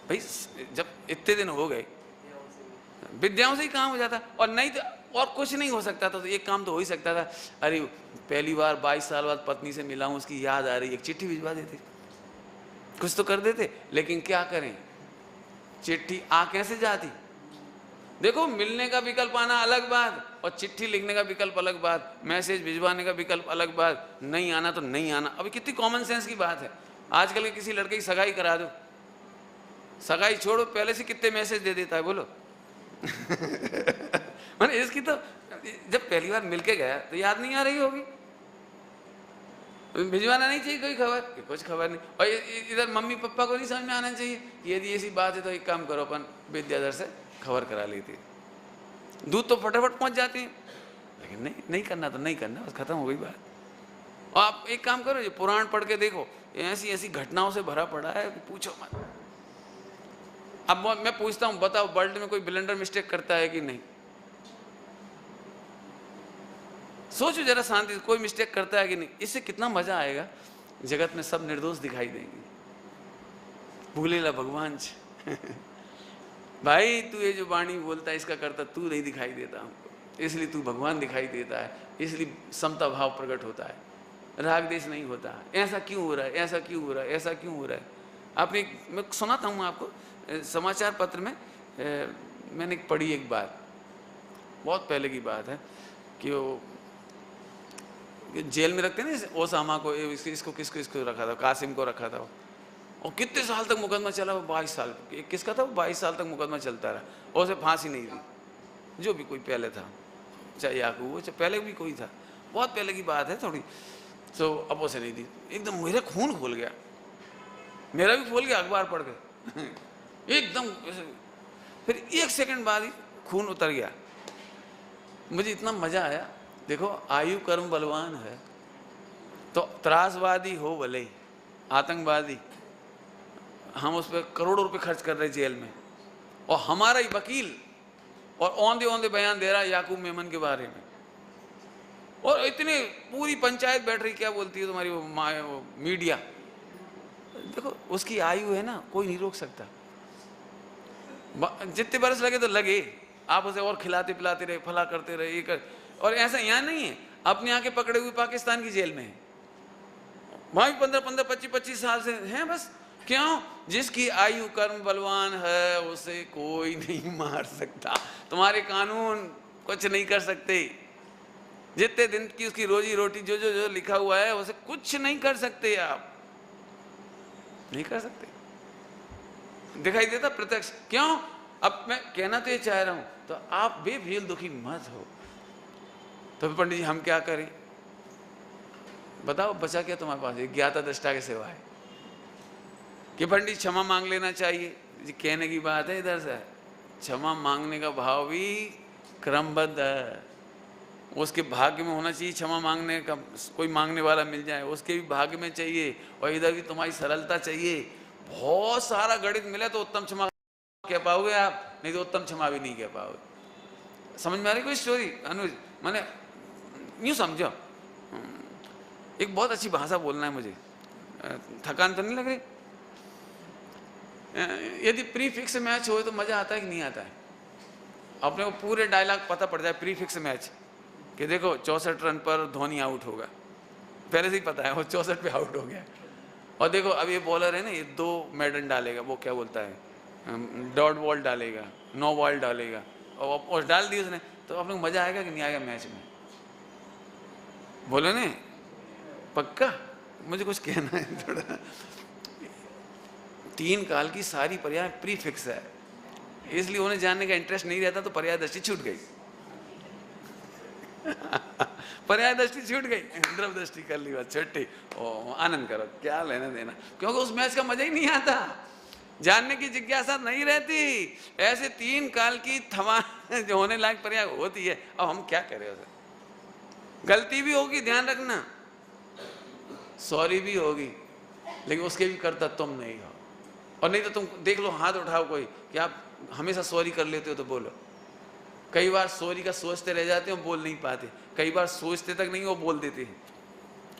भाई जब इतने दिन हो गए, विद्याओं से ही काम हो जाता, और नहीं तो और कुछ नहीं हो सकता था। तो एक काम तो हो ही सकता था, अरे पहली बार 22 साल बाद पत्नी से मिला हूं, उसकी याद आ रही, एक चिट्ठी भिजवा देते, कुछ तो कर देते। लेकिन क्या करें, चिट्ठी आ कैसे जाती? देखो मिलने का विकल्प आना अलग बात, और चिट्ठी लिखने का विकल्प अलग बात, मैसेज भिजवाने का विकल्प अलग बात, नहीं आना तो नहीं आना। अभी कितनी कॉमन सेंस की बात है। आजकल के किसी लड़के की सगाई करा दो, सगाई छोड़ो पहले से कितने मैसेज दे देता है बोलो। मैंने इसकी तो जब पहली बार मिलके गया तो याद नहीं आ रही होगी, भिजवाना नहीं चाहिए कोई खबर कि कुछ खबर नहीं। और इधर मम्मी पापा को नहीं समझ में आना चाहिए कि यदि ऐसी बात है तो एक काम करो, अपन विद्याधर से खबर करा लेती, दूध तो फटाफट पहुंच जाती है। लेकिन नहीं, नहीं करना तो नहीं करना, बस खत्म हो गई बात। और आप एक काम करो, ये पुराण पढ़ के देखो, ऐसी ऐसी घटनाओं से भरा पड़ा है, पूछो मत। अब मैं पूछता हूं, बताओ वर्ल्ड में कोई ब्लेंडर मिस्टेक करता है कि नहीं? सोचो जरा शांति से, कोई मिस्टेक करता है कि नहीं? इससे कितना मजा आएगा, जगत में सब निर्दोष दिखाई देंगे। भूलेला भगवान भाई तू ये जो वाणी बोलता है इसका करता तू नहीं दिखाई देता हमको, इसलिए तू भगवान दिखाई देता है, इसलिए समता भाव प्रकट होता है, राग देश नहीं होता। ऐसा क्यों हो रहा है, ऐसा क्यों हो रहा है, ऐसा क्यों हो रहा है? आपने मैं सुनाता हूँ आपको, समाचार पत्र में मैंने पढ़ी एक बात, बहुत पहले की बात है, कि वो जेल में रखते हैं ना ओसामा को, इसको किसको रखा था, कासिम को रखा था, और कितने साल तक मुकदमा चला, वो 22 साल, किसका था, 22 साल तक मुकदमा चलता रहा, और उसे फांसी नहीं दी। जो भी कोई पहले था, चाहे याकूब हो, चाहे पहले भी कोई था, बहुत पहले की बात है थोड़ी, तो अब उसे नहीं दी। एकदम मेरा खून खोल गया, मेरा भी खोल गया अखबार पढ़ के एकदम। फिर 1 सेकंड बाद ही खून उतर गया। मुझे इतना मजा आया। देखो आयु कर्म बलवान है, तो त्रासवादी हो भले, आतंकवादी हम उस पर करोड़ों रुपए खर्च कर रहे जेल में, और हमारा ही वकील और औंधे औंधे बयान दे रहा है याकूब मेमन के बारे में, और इतने पूरी पंचायत बैठ रही, क्या बोलती है तुम्हारी वो मीडिया। देखो उसकी आयु है ना, कोई नहीं रोक सकता, जितने बरस लगे तो लगे, आप उसे और खिलाते पिलाते रहे, फला करते रहे, ये कर। और ऐसा यहाँ नहीं है, अपने आके पकड़े हुए पाकिस्तान की जेल में है, वहां भी 15-15, 25-25 साल से हैं बस। क्यों? जिसकी आयु कर्म बलवान है उसे कोई नहीं मार सकता, तुम्हारे कानून कुछ नहीं कर सकते। जितने दिन की उसकी रोजी रोटी जो जो जो लिखा हुआ है उसे कुछ नहीं कर सकते, आप नहीं कर सकते। दिखाई देता प्रत्यक्ष। क्यों? अब मैं कहना तो ये चाह रहा हूं, तो आप बेफिल दुखी मत हो। तो पंडित जी हम क्या करें, बताओ बचा क्या तुम्हारे पास? ज्ञाता दृष्टा के सिवा है कि पंडित क्षमा मांग लेना चाहिए। जी कहने की बात है, इधर से क्षमा मांगने का भाव भी क्रमबद्ध है, उसके भाग्य में होना चाहिए क्षमा मांगने का, कोई मांगने वाला मिल जाए उसके भी भाग्य में चाहिए, और इधर भी तुम्हारी सरलता चाहिए। बहुत सारा गणित मिले तो उत्तम क्षमा कह पाओगे आप, नहीं तो उत्तम क्षमा भी नहीं कह पाओगे। समझ में आ रही कोई स्टोरी अनुज? मैंने यूं समझो, एक बहुत अच्छी भाषा बोलना है मुझे, थकान तो नहीं लग रही? यदि प्रीफिक्स मैच हो तो मजा आता है कि नहीं आता है? अपने को पूरे डायलॉग पता पड़ जाए प्रीफिक्स मैच, कि देखो 64 रन पर धोनी आउट होगा, पहले से ही पता है वो 64 पे आउट हो गया, और देखो अब ये बॉलर है ना, ये 2 मेडन डालेगा, वो क्या बोलता है, डॉट बॉल डालेगा, नो बॉल डालेगा, और डाल दी उसने, तो अपने को मजा आएगा कि नहीं आएगा मैच में? बोलो ने पक्का? मुझे कुछ कहना है थोड़ा। 3 काल की सारी पर्याय प्रीफिक्स है, इसलिए उन्हें जानने का इंटरेस्ट नहीं रहता, तो पर्याय दृष्टि छूट गई। पर्याय दृष्टि छूट गई, द्रव दृष्टि कर ली, बात छुट्टी। ओ आनंद करो, क्या लेना देना, क्योंकि उस मैच का मजा ही नहीं आता, जानने की जिज्ञासा नहीं रहती। ऐसे 3 काल की थमा जो होने लायक पर्याय होती है, अब हम क्या करें उसे? गलती भी होगी, ध्यान रखना, सॉरी भी होगी, लेकिन उसके भी करता तुम नहीं हो। और नहीं तो तुम देख लो, हाथ उठाओ कोई कि आप हमेशा सॉरी कर लेते हो तो बोलो। कई बार सॉरी का सोचते रह जाते हो, बोल नहीं पाते, कई बार सोचते तक नहीं वो बोल देते हैं,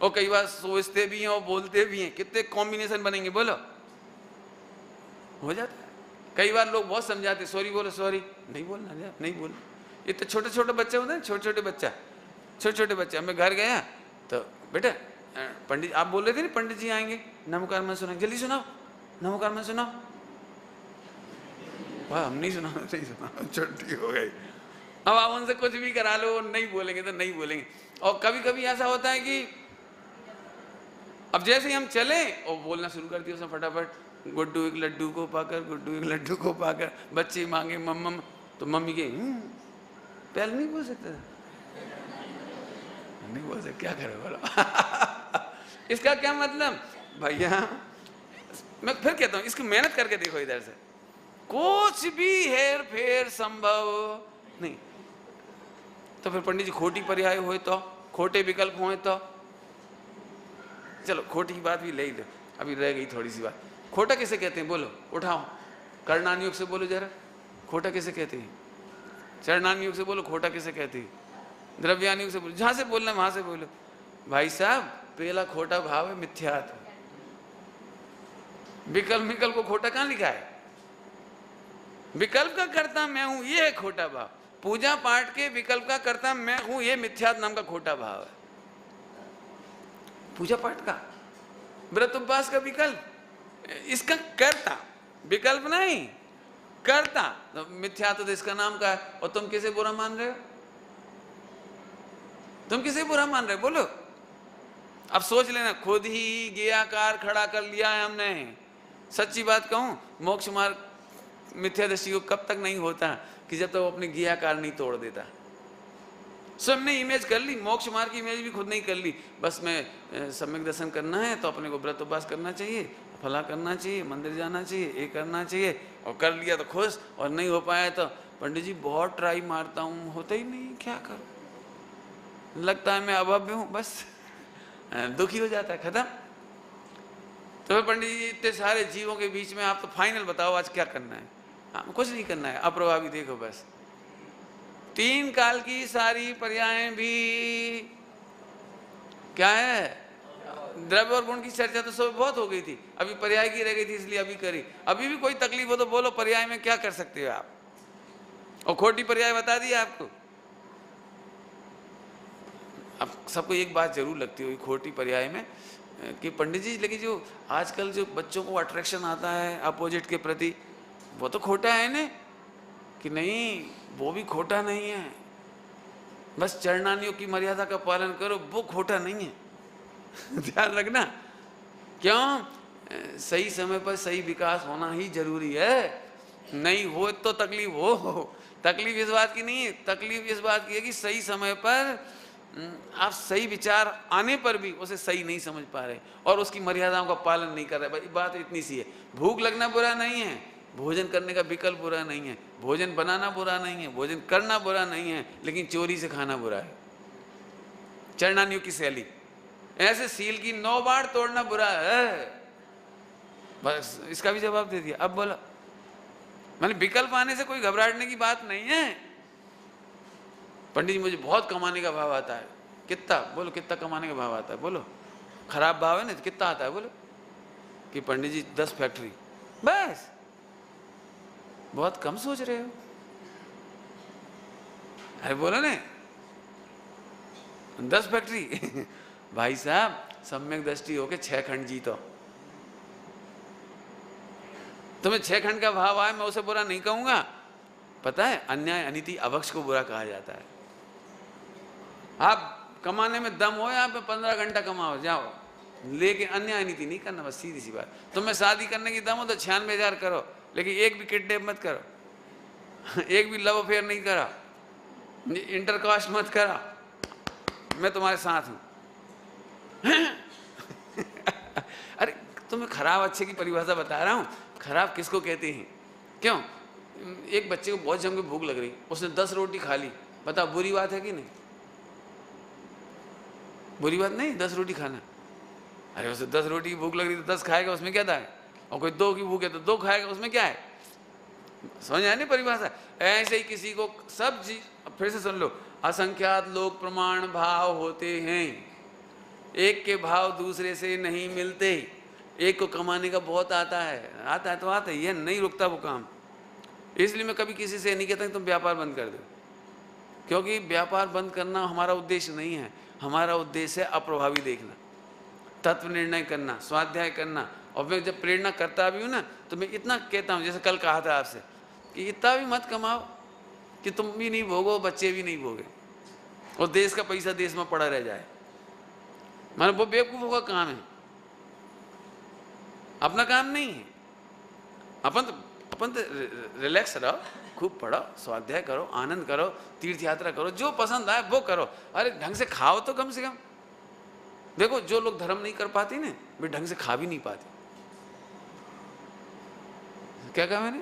और कई बार सोचते भी हैं और बोलते भी हैं। कितने कॉम्बिनेशन बनेंगे बोलो? हो जाता है। कई बार लोग बहुत समझाते, सॉरी बोलो, सॉरी नहीं बोलना, नहीं बोलना। ये तो छोटे छोटे बच्चे होते हैं, छोटे छोटे बच्चा। मैं घर गया तो बेटा पंडित आप बोल रहे थे ना पंडित जी आएंगे, नमकार में सुना, जल्दी सुनाओ, नमकार में सुनाओ। वाह हम नहीं सुना, छुट्टी हो गई। अब आप उनसे कुछ भी करा लो, नहीं बोलेंगे तो नहीं बोलेंगे। और कभी कभी ऐसा होता है कि अब जैसे ही हम चले और बोलना शुरू कर दिया उसने फटाफट, गुड्डू एक लड्डू को पाकर, गुड्डू एक लड्डू को पाकर, बच्चे मांगे मम्मा, तो मम्मी के पहले नहीं बोल सकते, नहीं बोल सकते, क्या करे बोलो। इसका क्या मतलब भैया? मैं फिर कहता हूं, इसकी मेहनत करके देखो, इधर से कुछ भी हेर फेर संभव नहीं। तो फिर पंडित जी खोटी पर्याय हुए तो, खोटे विकल्प हुए तो, चलो खोटी की बात भी ले लो, अभी रह गई थोड़ी सी बात। खोटा किसे कहते हैं बोलो? उठाओ, कर्णानुयोग से बोलो जरा, खोटा किसे कहते हैं? चरणानुयोग से बोलो, खोटा किसे कहते हैं? द्रव्यानुयोग से बोलो, जहां से बोलना वहां से बोलो। भाई साहब पहला खोटा भाव है मिथ्यात्व। विकल्प को खोटा कहां लिखा है? विकल्प का कर्ता मैं हूं, ये है खोटा भाव। पूजा पाठ के विकल्प का कर्ता मैं हूं, ये मिथ्यात्व नाम का खोटा भाव है। पूजा पाठ का, व्रत उपवास का विकल्प, इसका कर्ता, विकल्प नहीं कर्ता, तो मिथ्यात्व तो इसका नाम का है। और तुम किसे बुरा मान रहे हो? तुम किसे बुरा मान रहे हो बोलो? अब सोच लेना, खुद ही ज्ञाकार खड़ा कर लिया है हमने। सच्ची बात कहूं, मोक्ष मार्ग मिथ्या दृष्टि को कब तक नहीं होता कि जब तक वो अपने ज्ञाकार नहीं तोड़ देता। सो हमने इमेज कर ली, मोक्ष मार्ग की इमेज भी खुद नहीं कर ली। बस मैं सम्यक दर्शन करना है तो अपने को व्रत उपवास करना चाहिए, फला करना चाहिए, मंदिर जाना चाहिए, ये करना चाहिए, और कर लिया तो खुश, और नहीं हो पाया तो पंडित जी बहुत ट्राई मारता हूँ, होता ही नहीं, क्या करूँ, लगता है मैं अभव्य हूँ, बस दुखी हो जाता है, खत्म। तो फिर पंडित जी इतने सारे जीवों के बीच में आप तो फाइनल बताओ आज क्या करना है। हाँ, कुछ नहीं करना है, अप्रभावी देखो बस। 3 काल की सारी पर्यायें भी क्या है, द्रव्य और गुण की चर्चा तो सब बहुत हो गई थी, अभी पर्याय की रह गई थी इसलिए अभी करी। अभी भी कोई तकलीफ हो तो बोलो पर्याय में क्या कर सकते हो आप, और खोटी पर्याय बता दी आपको। अब सबको एक बात जरूर लगती होगी खोटी पर्याय में कि पंडित जी लेकिन जो आजकल जो बच्चों को अट्रैक्शन आता है अपोजिट के प्रति वो तो खोटा है ना, कि नहीं वो भी खोटा नहीं है, बस चरणानियों की मर्यादा का पालन करो, वो खोटा नहीं है। ध्यान रखना, क्यों, सही समय पर सही विकास होना ही जरूरी है। नहीं हो तो तकलीफ हो, तकलीफ इस बात की नहीं है, तकलीफ इस बात की है कि सही समय पर आप सही विचार आने पर भी उसे सही नहीं समझ पा रहे और उसकी मर्यादाओं का पालन नहीं कर रहे। भाई बात इतनी सी है, भूख लगना बुरा नहीं है, भोजन करने का विकल्प बुरा नहीं है, भोजन बनाना बुरा नहीं है, भोजन करना बुरा नहीं है, लेकिन चोरी से खाना बुरा है। चरणानियों की शैली, ऐसे सील की 9 बार तोड़ना बुरा है। बस इसका भी जवाब दे दिया। अब बोला मैंने विकल्प आने से कोई घबराने की बात नहीं है। पंडित जी मुझे बहुत कमाने का भाव आता है, कितना, बोलो कितना कमाने का भाव आता है, बोलो खराब भाव है ना तो कितना आता है, बोलो कि पंडित जी 10 फैक्ट्री, बस बहुत कम सोच रहे हो। अरे बोलो ने 10 फैक्ट्री भाई साहब सम्यक दृष्टि होके 6 खंड जीतो, तुम्हें 6 खंड का भाव आए मैं उसे बुरा नहीं कहूंगा। पता है अन्याय अनीति अभक्ष को बुरा कहा जाता है। आप कमाने में दम हो, यहाँ पे 15 घंटा कमाओ जाओ, लेकिन अन्याय अनीति नहीं करना, बस सीधी सी बात। तुम्हें शादी करने की दम हो तो 96,000 करो, लेकिन एक भी किडनैप मत करो, एक भी लव अफेयर नहीं करा, इंटरकास्ट मत करा, मैं तुम्हारे साथ हूं। अरे तुम्हें खराब अच्छे की परिभाषा बता रहा हूं, खराब किसको कहते हैं। क्यों, एक बच्चे को बहुत जम के भूख लग रही, उसने 10 रोटी खा ली, बताओ बुरी बात है कि नहीं, बुरी बात नहीं 10 रोटी खाना। अरे उसे 10 रोटी की भूख लग रही तो 10 खाएगा, उसमें क्या था, और कोई 2 की भूख है तो 2 खाएगा, उसमें क्या है। समझ आए नहीं परिभाषा। ऐसे ही किसी को सब चीज, फिर से सुन लो, असंख्यात लोक प्रमाण भाव होते हैं, एक के भाव दूसरे से नहीं मिलते। एक को कमाने का बहुत आता है तो आता है, यह नहीं रुकता वो काम। इसलिए मैं कभी किसी से नहीं कहता कि तुम व्यापार बंद कर दो, क्योंकि व्यापार बंद करना हमारा उद्देश्य नहीं है। हमारा उद्देश्य है अप्रभावी देखना, तत्व निर्णय करना, स्वाध्याय करना। और मैं जब प्रेरणा करता भी हूँ ना तो मैं इतना कहता हूँ, जैसे कल कहा था आपसे कि इतना भी मत कमाओ कि तुम भी नहीं भोगो, बच्चे भी नहीं भोगे, और देश का पैसा देश में पड़ा रह जाए। मानो वो बेवकूफों का काम है, अपना काम नहीं है। अपन तो रिलैक्स रहो, खूब पढ़ो, स्वाध्याय करो, आनंद करो, तीर्थ यात्रा करो, जो पसंद आए वो करो। अरे ढंग से खाओ तो कम से कम। देखो जो लोग धर्म नहीं कर पाते ना, वे ढंग से खा भी नहीं पाते। क्या कहा मैंने,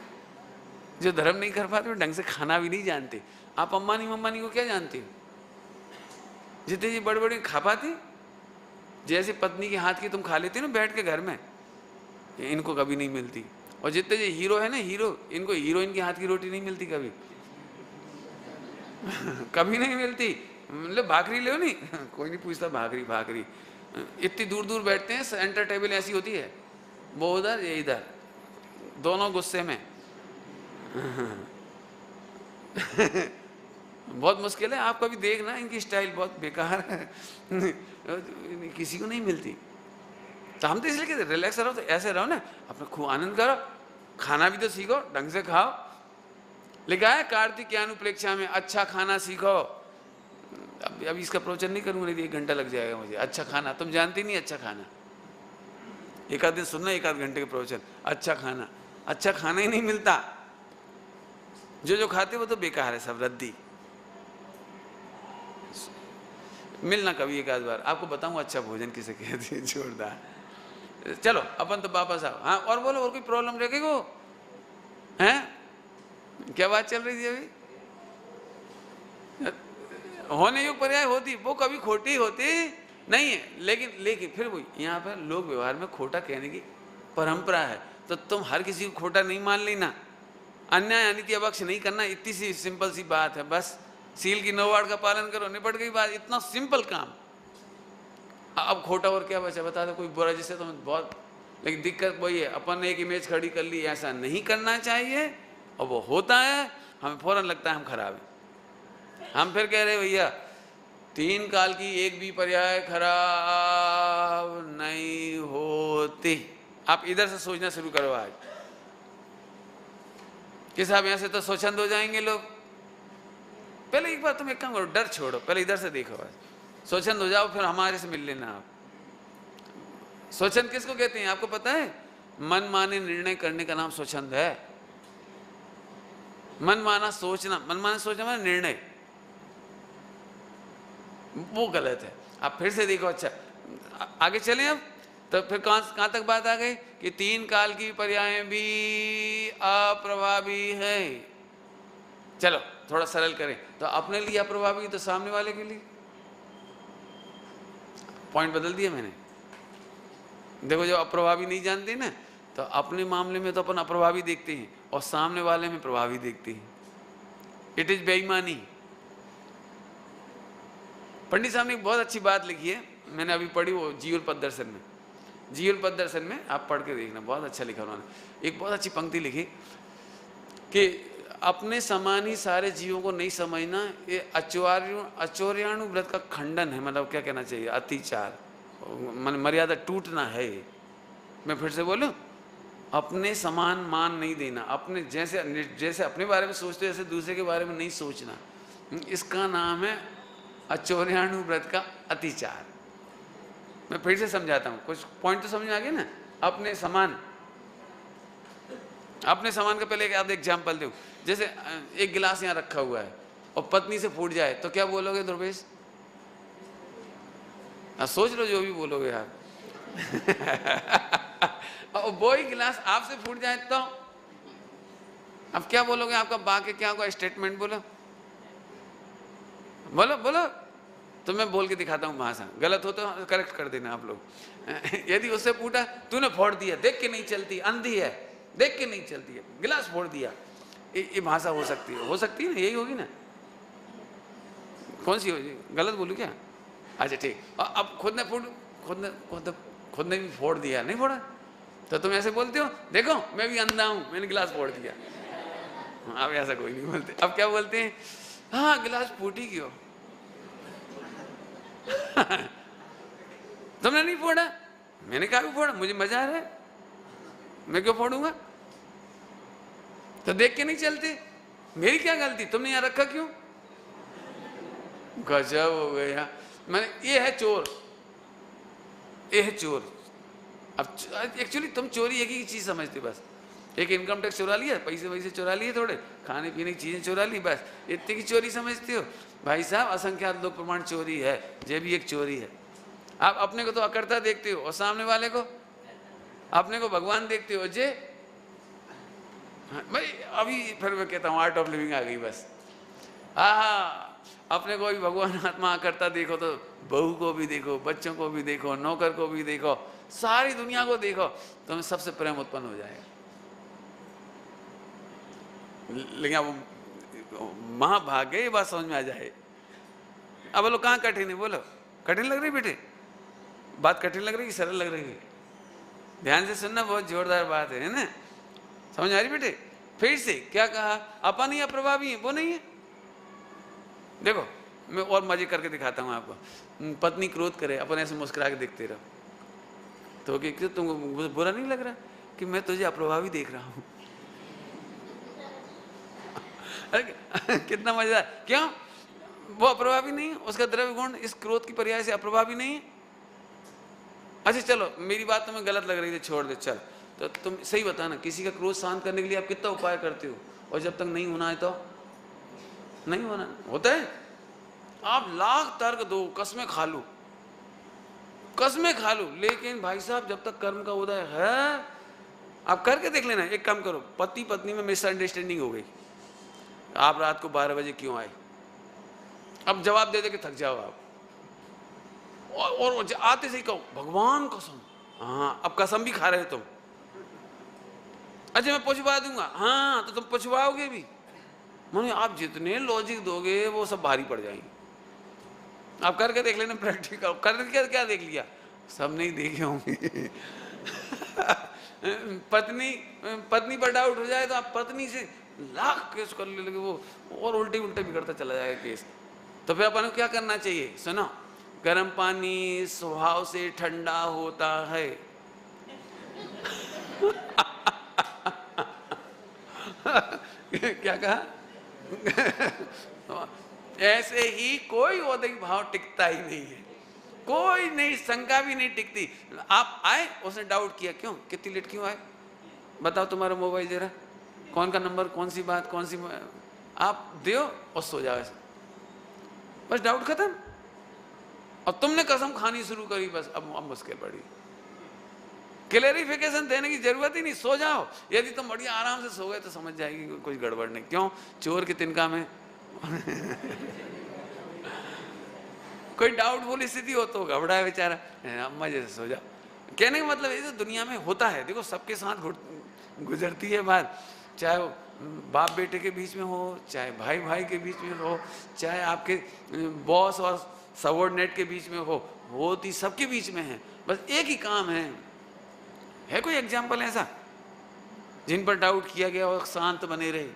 जो धर्म नहीं कर पाते वे ढंग से खाना भी नहीं जानते। आप अम्बानी मम्बानी को क्या जानते हो, जितने जी बड़े बड़े खा पाते, जैसे पत्नी के हाथ की तुम खा लेते ना बैठ के घर में, इनको कभी नहीं मिलती। और जितने जो हीरो है ना, हीरो, इनको हीरोइन के हाथ की रोटी नहीं मिलती कभी कभी नहीं मिलती। मतलब भाकरी ले नहीं कोई नहीं पूछता, भाकरी इतनी दूर दूर बैठते हैं, सेंटर टेबल ऐसी होती है, वो उधर ये इधर, दोनों गुस्से में बहुत मुश्किल है। आप कभी देखना, इनकी स्टाइल बहुत बेकार है किसी को नहीं मिलती। तो हम तो इसलिए कहते रिलैक्स रहो, तो ऐसे रहो ना, अपना खूब आनंद करो, खाना भी तो सीखो, ढंग से खाओ। लिखा है कार्तिक की अनुप्रेक्षा में अच्छा खाना सीखो। अभी इसका प्रवचन नहीं करूंगा, नहीं 1 घंटा लग जाएगा मुझे। अच्छा खाना तुम जानती नहीं, अच्छा खाना एक आध दिन सुनना, 1 आध घंटे के प्रवचन। अच्छा खाना ही नहीं मिलता, जो खाते वो तो बेकार है, सब रद्दी। मिलना कभी 1 आध बार, आपको बताऊं अच्छा भोजन किसे कहते हैं, जोरदार। चलो अपन तो वापस आओ। हाँ और बोलो, और कोई प्रॉब्लम रखेगो हैं, क्या बात चल रही थी अभी। होने योग पर्याय होती, वो कभी खोटी होती नहीं है, लेकिन फिर वही यहाँ पर लोक व्यवहार में खोटा कहने की परंपरा है, तो तुम हर किसी को खोटा नहीं मान लेना। अन्याय अनिति अभक्ष नहीं करना, इतनी सी सिंपल सी बात है बस। सील की 9 वार्ड का पालन करो, निपट गई बात। इतना सिंपल काम। अब खोटा और क्या बचा बता दो। कोई बुरा जिससे तो बहुत, लेकिन दिक्कत वही है, अपन ने एक इमेज खड़ी कर ली, ऐसा नहीं करना चाहिए, और वो होता है, हमें फौरन लगता है हम खराब हैं। हम फिर कह रहे भैया 3 काल की एक भी पर्याय खराब नहीं होती। आप इधर से सोचना शुरू करो आज कि साहब यहां से तो स्वच्छंद हो जाएंगे लोग। पहले एक बार तुम एक काम करो, डर छोड़ो, पहले इधर से देखो आज, स्वच्छंद हो जाओ, फिर हमारे से मिल लेना आप। स्वच्छंद किसको कहते हैं आपको पता है? मन माने निर्णय करने का नाम स्वच्छंद है। मन माना सोचना, मन माना सोचना माना निर्णय, वो गलत है। आप फिर से देखो। अच्छा आगे चलें अब, तो फिर कहां तक बात आ गई कि 3 काल की पर्यायें भी अप्रभावी है। चलो थोड़ा सरल करें, तो अपने लिए अप्रभावी तो सामने वाले के लिए। पॉइंट बदल दिया मैंने। देखो जब अप्रभावी नहीं जानते ना, तो अपने मामले में तो अपन अप्रभावी देखते हैं और सामने वाले में प्रभावी देखते हैं। इट इज बेईमानी। पंडित साहब ने एक बहुत अच्छी बात लिखी है, मैंने अभी पढ़ी, वो जीवन पद दर्शन में। जीवन पद दर्शन में आप पढ़ के देखना, बहुत अच्छा लिखा उन्होंने। एक बहुत अच्छी पंक्ति लिखी कि अपने समान ही सारे जीवों को नहीं समझना, ये अचौर्याणु व्रत का खंडन है। मतलब क्या कहना चाहिए, अतिचार, मर्यादा टूटना है। मैं फिर से बोलूं, अपने समान मान नहीं देना, अपने जैसे अपने बारे में सोचते जैसे दूसरे के बारे में नहीं सोचना, इसका नाम है अचौर्याणु व्रत का अतिचार। मैं फिर से समझाता हूं, कुछ पॉइंट तो समझ में आ गए ना। अपने समान का पहले एक एग्जाम्पल दूं। जैसे एक गिलास यहाँ रखा हुआ है और पत्नी से फूट जाए तो क्या बोलोगे ध्रुवेश? सोच लो जो भी बोलोगे आप। और वो ही गिलास आपसे फूट जाए तो अब क्या बोलोगे? आपका बाकी क्या होगा? स्टेटमेंट बोलो, बोलो बोलो। तो मैं बोल के दिखाता हूँ भाषा, गलत हो तो करेक्ट कर देना आप लोग। यदि उससे पूछा, तूने फोड़ दिया, देख के नहीं चलती, अंधी है, देख के नहीं चलती है, गिलास फोड़ दिया, ये भाषा हो सकती है? हो सकती है ना, यही होगी ना। कौन सी होगी? गलत बोलूँ क्या? अच्छा ठीक। अब खुद ने भी फोड़ दिया, नहीं फोड़ा तो तुम ऐसे बोलते हो, देखो मैं भी अंधा हूं, मैंने गिलास फोड़ दिया। अब ऐसा कोई नहीं बोलते। अब क्या बोलते हैं? हाँ गिलास फूटी क्यों? तुमने नहीं फोड़ा, मैंने कहा भी फोड़ा, मुझे मजा आ रहा है, मैं क्यों फोड़ूंगा? तो देख के नहीं चलते, मेरी क्या गलती, तुमने यहां रखा क्यों? गजब हो गया। मैंने, ये है चोर, ये है चोर। अब एक्चुअली तुम चोरी एक ही चीज समझते, बस एक इनकम टैक्स चुरा लिया, पैसे वैसे चुरा लिए, थोड़े खाने पीने की चीजें चुरा ली, बस इतनी की चोरी समझते हो। भाई साहब असंख्यात लोक प्रमाण चोरी है, ये भी एक चोरी है। आप अपने को तो अकर्ता देखते हो और सामने वाले को, अपने को भगवान देखते हो जे। भाई अभी फिर मैं कहता हूँ आर्ट ऑफ लिविंग आ गई बस। अपने को भी भगवान आत्मा अकर्ता देखो, तो बहू को भी देखो, बच्चों को भी देखो, नौकर को भी देखो, सारी दुनिया को देखो, तो हमें सबसे प्रेम उत्पन्न हो जाएगा। लेकिन अब महाभाग्य ये बात समझ में आ जाए। अब बोलो कहाँ कठिन है? बोलो कठिन लग रही बेटे? बात कठिन लग रही कि सरल लग रही है? ध्यान से सुनना, बहुत जोरदार बात है ना? समझ आ रही बेटे? फिर से क्या कहा? अपन ही अप्रभावी है, वो नहीं है। देखो मैं और मजे करके दिखाता हूँ आपको। पत्नी क्रोध करे, अपन ऐसे मुस्कुरा के देखते रहो, तो कि तुमको बुरा नहीं लग रहा कि मैं तुझे अप्रभावी देख रहा हूँ? कितना मजा। क्यों? वो अप्रभावी नहीं है, उसका द्रव्य गुण इस क्रोध की पर्याय से अप्रभावी नहीं है। अच्छा चलो मेरी बात तुम्हें गलत लग रही थी, छोड़ दे, चल। तो तुम सही बताना, किसी का क्रोध शांत करने के लिए आप कितना उपाय करते हो, और जब तक नहीं होना है तो नहीं होना होता है। आप लाख तर्क दो, कसमें खा लो, कसमें खा लो, लेकिन भाई साहब जब तक कर्म का उदय है, आप करके देख लेना। एक काम करो, पति पत्नी में मिसअंडरस्टैंडिंग हो गई, आप रात को 12 बजे क्यों आए? अब जवाब दे दे के थक जाओ आप, और आते से ही कहो भगवान कसम। हाँ अब कसम भी खा रहे हो तुम, अच्छा मैं पूछवा दूंगा, हाँ तो तुम पूछवाओगे भी। मैंने आप जितने लॉजिक दोगे वो सब भारी पड़ जाएंगे। आप करके देख लेना प्रैक्टिकल, करके क्या देख लिया, सब नहीं देखे होंगे। पत्नी पत्नी पर डाउट हो जाए तो आप पत्नी से लाख केस कर ले लगे, वो और उल्टे उल्टे बिगड़ता चला जाएगा केस। तो फिर अपन को क्या करना चाहिए, सुनो, गर्म पानी स्वभाव से ठंडा होता है। क्या कहा? ऐसे ही कोई औद्योगिक भाव टिकता ही नहीं है, कोई नहीं, शंका भी नहीं टिकती। आप आए, उसने डाउट किया, क्यों, कितनी लेट क्यों आए, बताओ तुम्हारा मोबाइल जरा, कौन का नंबर, कौन सी बात, कौन सी, आप दियो और सो जाओ, बस डाउट खत्म। और तुमने कसम खानी शुरू करी, बस अब मुश्किल पड़ी। क्लेरिफिकेशन देने की जरूरत ही नहीं, सो जाओ। यदि तुम बढ़िया आराम से सो गए तो समझ जाएगी कुछ गड़बड़ नहीं। क्यों, चोर की तिनका में कोई डाउटफुल स्थिति हो तो घबराए बेचारा, मजे से सो जाओ। कहने का मतलब ये तो दुनिया में होता है, देखो सबके साथ गुजरती है बात, चाहे वो बाप बेटे के बीच में हो, चाहे भाई भाई के बीच में हो, चाहे आपके बॉस और सबऑर्डिनेट के बीच में हो, होती सबके बीच में है। बस एक ही काम है कोई एग्जाम्पल ऐसा जिन पर डाउट किया गया और शांत बने रहे?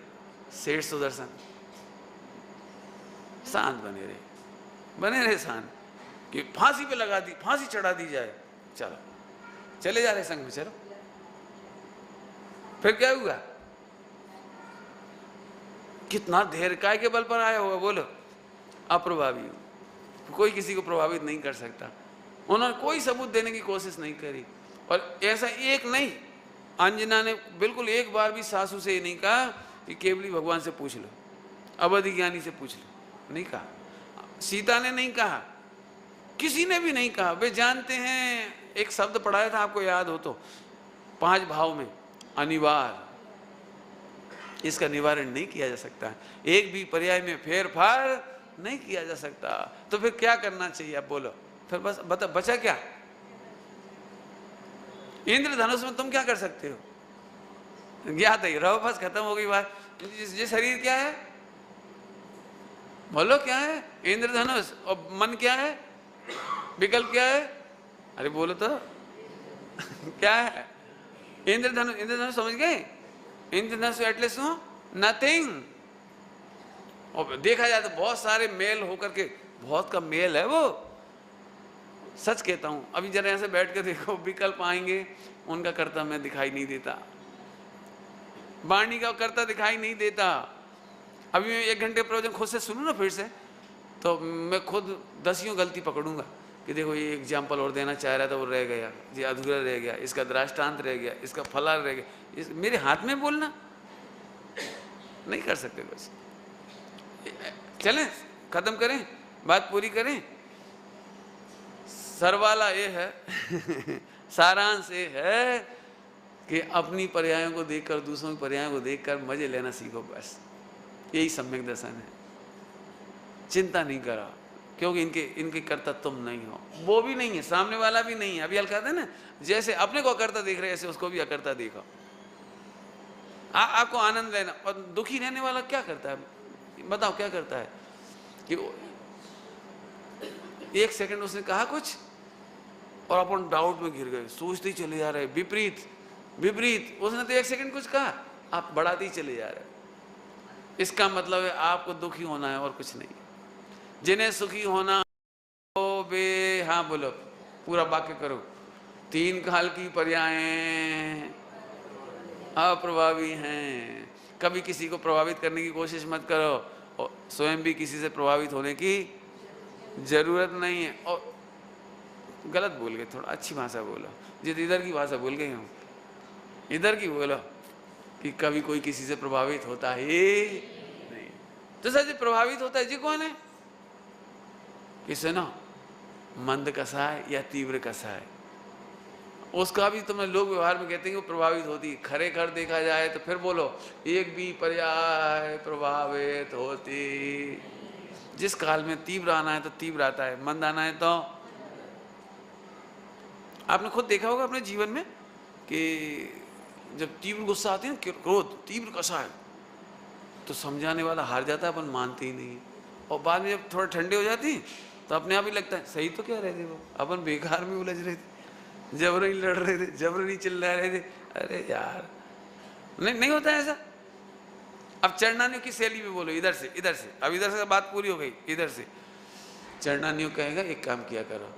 सेठ सुदर्शन शांत बने रहे शांत, कि फांसी पे लगा दी, फांसी चढ़ा दी जाए, चलो चले जा रहे संग में, चलो। फिर क्या हुआ, कितना धैर्य काय के बल पर आया होगा, बोलो। अप्रभावी, कोई किसी को प्रभावित नहीं कर सकता। उन्होंने कोई सबूत देने की कोशिश नहीं करी, और ऐसा एक नहीं, अंजना ने बिल्कुल एक बार भी सासू से ये नहीं कहा कि केवली भगवान से पूछ लो, अवधि ज्ञानी से पूछ लो, नहीं कहा। सीता ने नहीं कहा, किसी ने भी नहीं कहा। वे जानते हैं, एक शब्द पढ़ाया था आपको याद हो तो, 5 भाव में अनिवार्य, इसका निवारण नहीं किया जा सकता, एक भी पर्याय में फेरफार नहीं किया जा सकता। तो फिर क्या करना चाहिए, आप बोलो, फिर बस बचा क्या? इंद्रधनुष में तुम क्या कर सकते हो? ज्ञात है, रहो, बस खत्म हो गई बात। ये शरीर क्या है, बोलो क्या है? इंद्रधनुष। और मन क्या है, विकल्प क्या है, अरे बोलो तो। क्या है इंद्रधनुष? इंद्रधनुष समझ गए? इंद्रधनुष एटलीस्ट नथिंग। और देखा जाए तो बहुत सारे मेल होकर के बहुत कम मेल है वो, सच कहता हूं। अभी जरा ऐसे बैठ कर देखो, विकल्प आएंगे, उनका कर्ता में दिखाई नहीं देता, वाणी का कर्ता दिखाई नहीं देता। अभी मैं 1 घंटे प्रवचन खुद से सुनूं ना फिर से, तो मैं खुद 10 गलती पकड़ूंगा कि देखो ये एग्जाम्पल और देना चाह रहा था, वो रह गया, ये अधूरा रह गया, इसका दृष्टांत रह गया, इसका फलार रह गया। मेरे हाथ में बोलना नहीं कर सकते कुछ। चलें खत्म करें, बात पूरी करें। सरवाला ये है सारांश ये है कि अपनी पर्यायों को देखकर, दूसरों की पर्यायों को देखकर मजे लेना सीखो, बस यही सम्यक दर्शन है। चिंता नहीं करा, क्योंकि इनके कर्ता तुम नहीं हो, वो भी नहीं है, सामने वाला भी नहीं है। अभी हल्का था ना, जैसे अपने को अकर्ता देख रहे हैं, ऐसे उसको भी अकर्ता देखो। आपको आनंद लेना। और दुखी रहने वाला क्या करता है, बताओ क्या करता है? कि 1 सेकंड उसने कहा कुछ और अपन डाउट में घिर गए, सोचते ही चले जा रहे, विपरीत विपरीत। उसने तो 1 सेकंड कुछ कहा, आप बढ़ाते ही चले जा रहे। इसका मतलब है आपको दुखी होना है और कुछ नहीं। जिन्हें सुखी होना हो वे, हाँ बोलो, पूरा वाक्य करो। 3 काल की पर्यायें अप्रभावी हैं। कभी किसी को प्रभावित करने की कोशिश मत करो, और स्वयं भी किसी से प्रभावित होने की जरूरत नहीं है। और गलत बोल गए, थोड़ा अच्छी भाषा बोलो, जिस इधर की भाषा बोल गए हम, इधर की बोलो कि कभी कोई किसी से प्रभावित होता है नहीं। तो सच प्रभावित होता है जी कौन है? किसे ना, मंद कसाय या तीव्र कसाय, उसका भी तुम्हें लोग व्यवहार में कहते हैं कि वो प्रभावित होती। खरे खर देखा जाए तो फिर बोलो, एक भी पर्याय प्रभावित होती। जिस काल में तीव्र आना है तो तीव्र आता है, मंद आना है तो। आपने खुद देखा होगा अपने जीवन में कि जब तीव्र गुस्सा आती है ना, क्रोध, तीव्र कषाय, तो समझाने वाला हार जाता है, अपन मानते ही नहीं। और बाद में जब थोड़ा ठंडे हो जाती तो अपने आप ही लगता है सही तो क्या रहे थे वो, अपन बेकार में उलझ रहे थे, जबरन लड़ रहे थे, जबरन चिल्ला रहे थे। अरे यार, नहीं होता है ऐसा। अब चरणानियों की शैली में बोलो, इधर से, इधर से, अब इधर से बात पूरी हो गई, इधर से चरणानियों कहेगा एक काम किया करो,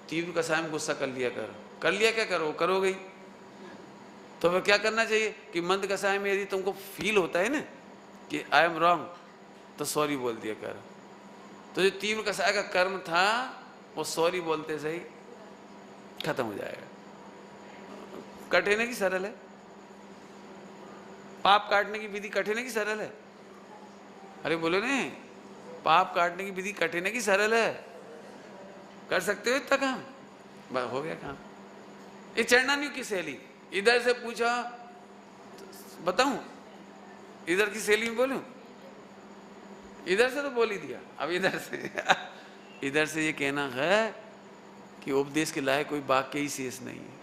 तीव्र कषाय में गुस्सा कर लिया करो, कर लिया क्या करो, करोगे। तो फिर क्या करना चाहिए कि मंद कषाय में यदि तुमको फील होता है ना कि आई एम रॉन्ग, तो सॉरी बोल दिया करो। तो जो तीव्र कषाय का कर्म था वो सॉरी बोलते से ही खत्म हो जाएगा। कठिन है कि सरल है? पाप काटने की विधि कठिन है कि सरल है? अरे बोलो ने, पाप काटने की विधि कठिन है कि सरल है? कर सकते हो इतना काम? बस हो गया काम। ये चरणानियों की शैली। इधर से पूछा, बताऊं इधर की शैली में बोलूं? इधर से तो बोल ही दिया, अब इधर से इधर से ये कहना है कि उपदेश के लायक कोई वाक्य ही शेष नहीं है।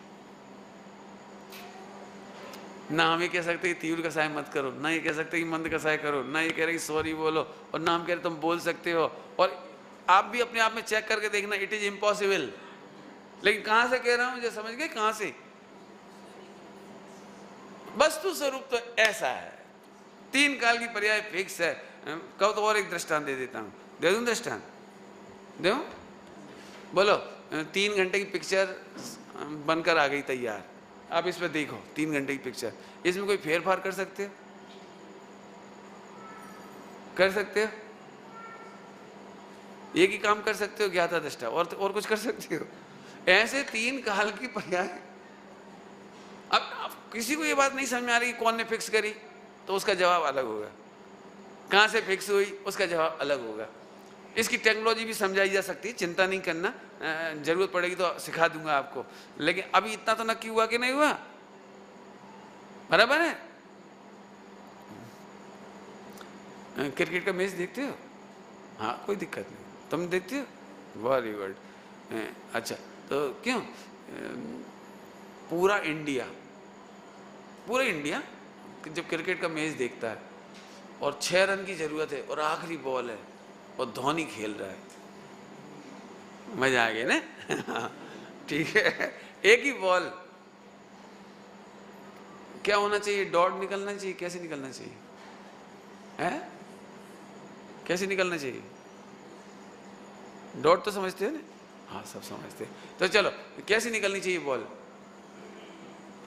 ना हम ये कह सकते कि तीव्र कषाय मत करो, ना ये कह सकते कि मंद कषाय करो, ना ये कह रहे कि सॉरी बोलो, और ना हम कह रहे तुम बोल सकते हो। और आप भी अपने आप में चेक करके देखना, इट इज इम्पॉसिबल। लेकिन कहां से कह रहा हूं, मुझे समझ गए कहां से? वस्तु स्वरूप तो ऐसा है, 3 काल की पर्याय फिक्स है। कहो तो और एक दृष्टांत दे देता हूं, दे दूं दृष्टांत? दे बोलो, 3 घंटे की पिक्चर बनकर आ गई तैयार, आप इस पर देखो 3 घंटे की पिक्चर, इसमें कोई फेरफार कर सकते हो? कर सकते हो? एक ही काम कर सकते हो, ज्ञाता दृष्टा, और कुछ कर सकते हो? ऐसे 3 काल की पर्याय। अब किसी को ये बात नहीं समझ में आ रही कौन ने फिक्स करी, तो उसका जवाब अलग होगा। कहां से फिक्स हुई, उसका जवाब अलग होगा। इसकी टेक्नोलॉजी भी समझाई जा सकती है, चिंता नहीं करना, जरूरत पड़ेगी तो सिखा दूंगा आपको। लेकिन अभी इतना तो नक्की हुआ कि नहीं हुआ? बराबर है। क्रिकेट का मैच देखते हो? हाँ, कोई दिक्कत नहीं, तुम देखते हो? Very good. अच्छा, तो क्यों पूरा इंडिया जब क्रिकेट का मैच देखता है और 6 रन की जरूरत है और आखिरी बॉल है और धोनी खेल रहा है, मजा आ गया ना? ठीक है, एक ही बॉल, क्या होना चाहिए? डॉट निकलना चाहिए। कैसे निकलना चाहिए? है कैसे निकलना चाहिए? डॉट तो समझते हो ना? हाँ, सब समझते हैं। तो चलो, कैसे निकलनी चाहिए बॉल?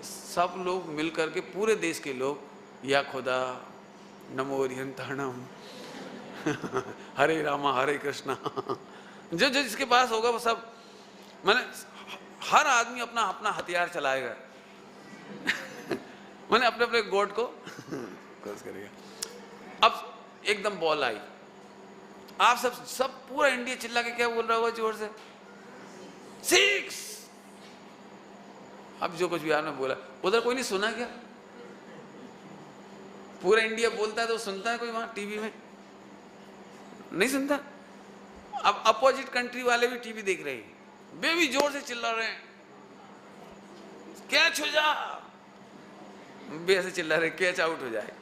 सब लोग मिलकर के, पूरे देश के लोग, या खुदा नमो हरिहंताणम हरे रामा हरे कृष्णा जो जिसके पास होगा वो सब, माने हर आदमी अपना अपना हथियार चलाएगा माने अपने अपने गॉड को कोस करेगा। अब एकदम बॉल आई, आप सब पूरा इंडिया चिल्ला के क्या बोल रहा होगा जोर से? 6। अब जो कुछ भी आपने बोला, उधर कोई नहीं सुना क्या? पूरा इंडिया बोलता है तो सुनता है कोई वहां टीवी में? नहीं सुनता। अब अपोजिट कंट्री वाले भी टीवी देख रहे हैं, वे भी जोर से चिल्ला रहे हैं, कैच हो जा, वे ऐसे चिल्ला रहे कैच आउट हो जाए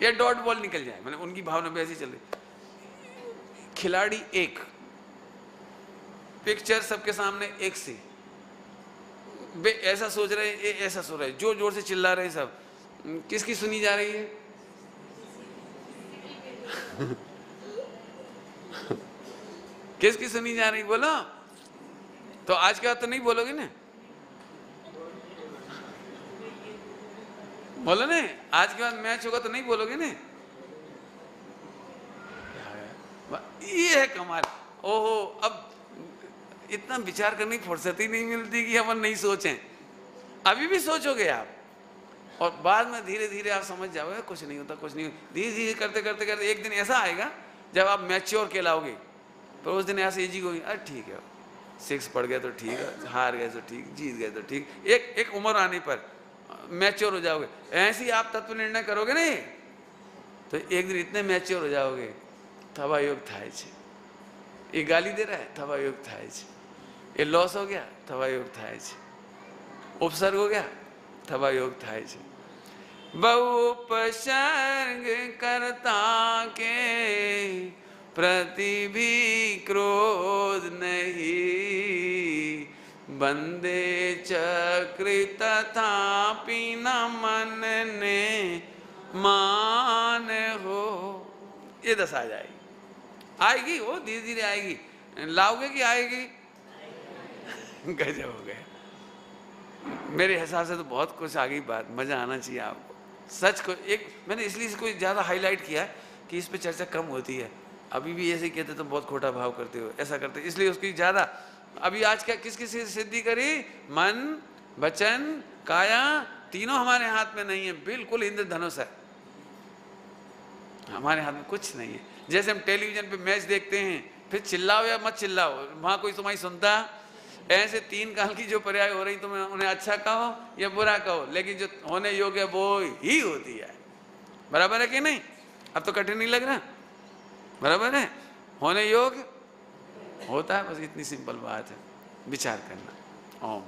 या डॉट बॉल निकल जाए, मतलब उनकी भावना वैसे चल रही। खिलाड़ी एक, पिक्चर सबके सामने एक सी, वे ऐसा सोच रहे हैं, ये ऐसा सोच रहे हैं, जोर जोर से चिल्ला रहे हैं सब। किसकी सुनी जा रही है? किसकी सुनी जा रही, बोलो? तो आज के बाद तो नहीं बोलोगे ना? बोलो ने, आज के बाद मैच होगा तो नहीं बोलोगे ने? ये है कमाल। ओहो, अब इतना विचार करने की फुर्सत ही नहीं मिलती कि अपन नहीं सोचें। अभी भी सोचोगे आप, और बाद में धीरे धीरे आप समझ जाओगे कुछ नहीं होता, कुछ नहीं होता। धीरे धीरे करते करते करते एक दिन ऐसा आएगा जब आप मैच्योर कहलाओगे, पर उस दिन ऐसे इजी होगी, अरे ठीक है, 6 पड़ गया तो ठीक है, हार गए तो ठीक, जीत गए तो ठीक। एक उम्र आने पर मैच्योर हो जाओगे। ऐसे ही आप तत्व निर्णय करोगे नहीं तो एक दिन इतने मैच्योर हो जाओगे, थवा योग थाय छे, ये गाली दे रहा है, थवा योग थाय छे, ये लॉस हो गया, थवा योग थाय छे, उपसर्ग हो गया, થવા યોગ થાય છે। बहु उपसर्ग करता के प्रति भी क्रोध नहीं, बंदे चक्र तथापि न मन ने मान हो। ये दशा आ जाएगी, आएगी वो धीरे धीरे आएगी। लाओगे कि आएगी? गजब हो गया। मेरे हिसाब से तो बहुत कुछ आ गई बात, मजा आना चाहिए आपको। सच को एक मैंने इसलिए इसको ज़्यादा हाईलाइट किया है कि इस पे चर्चा कम होती है। अभी भी ऐसे ही कहते तुम बहुत खोटा भाव करते हो, ऐसा करते, इसलिए उसकी ज़्यादा। अभी आज क्या किस किस सिद्धि करी? मन, वचन, काया, तीनों हमारे हाथ में नहीं है। बिल्कुल इंद्रधनुष है, हमारे हाथ में कुछ नहीं है। जैसे हम टेलीविजन पे मैच देखते हैं, फिर चिल्लाओ या मत चिल्लाओ, वहाँ कोई तुम्हारी सुनता। ऐसे तीन काल की जो पर्याय हो रही, तुम उन्हें अच्छा कहो या बुरा कहो, लेकिन जो होने योग्य वो ही होती है। बराबर है कि नहीं? अब तो कठिन नहीं लग रहा, बराबर है? होने योग्य होता है, बस इतनी सिंपल बात है। विचार करना। ओम।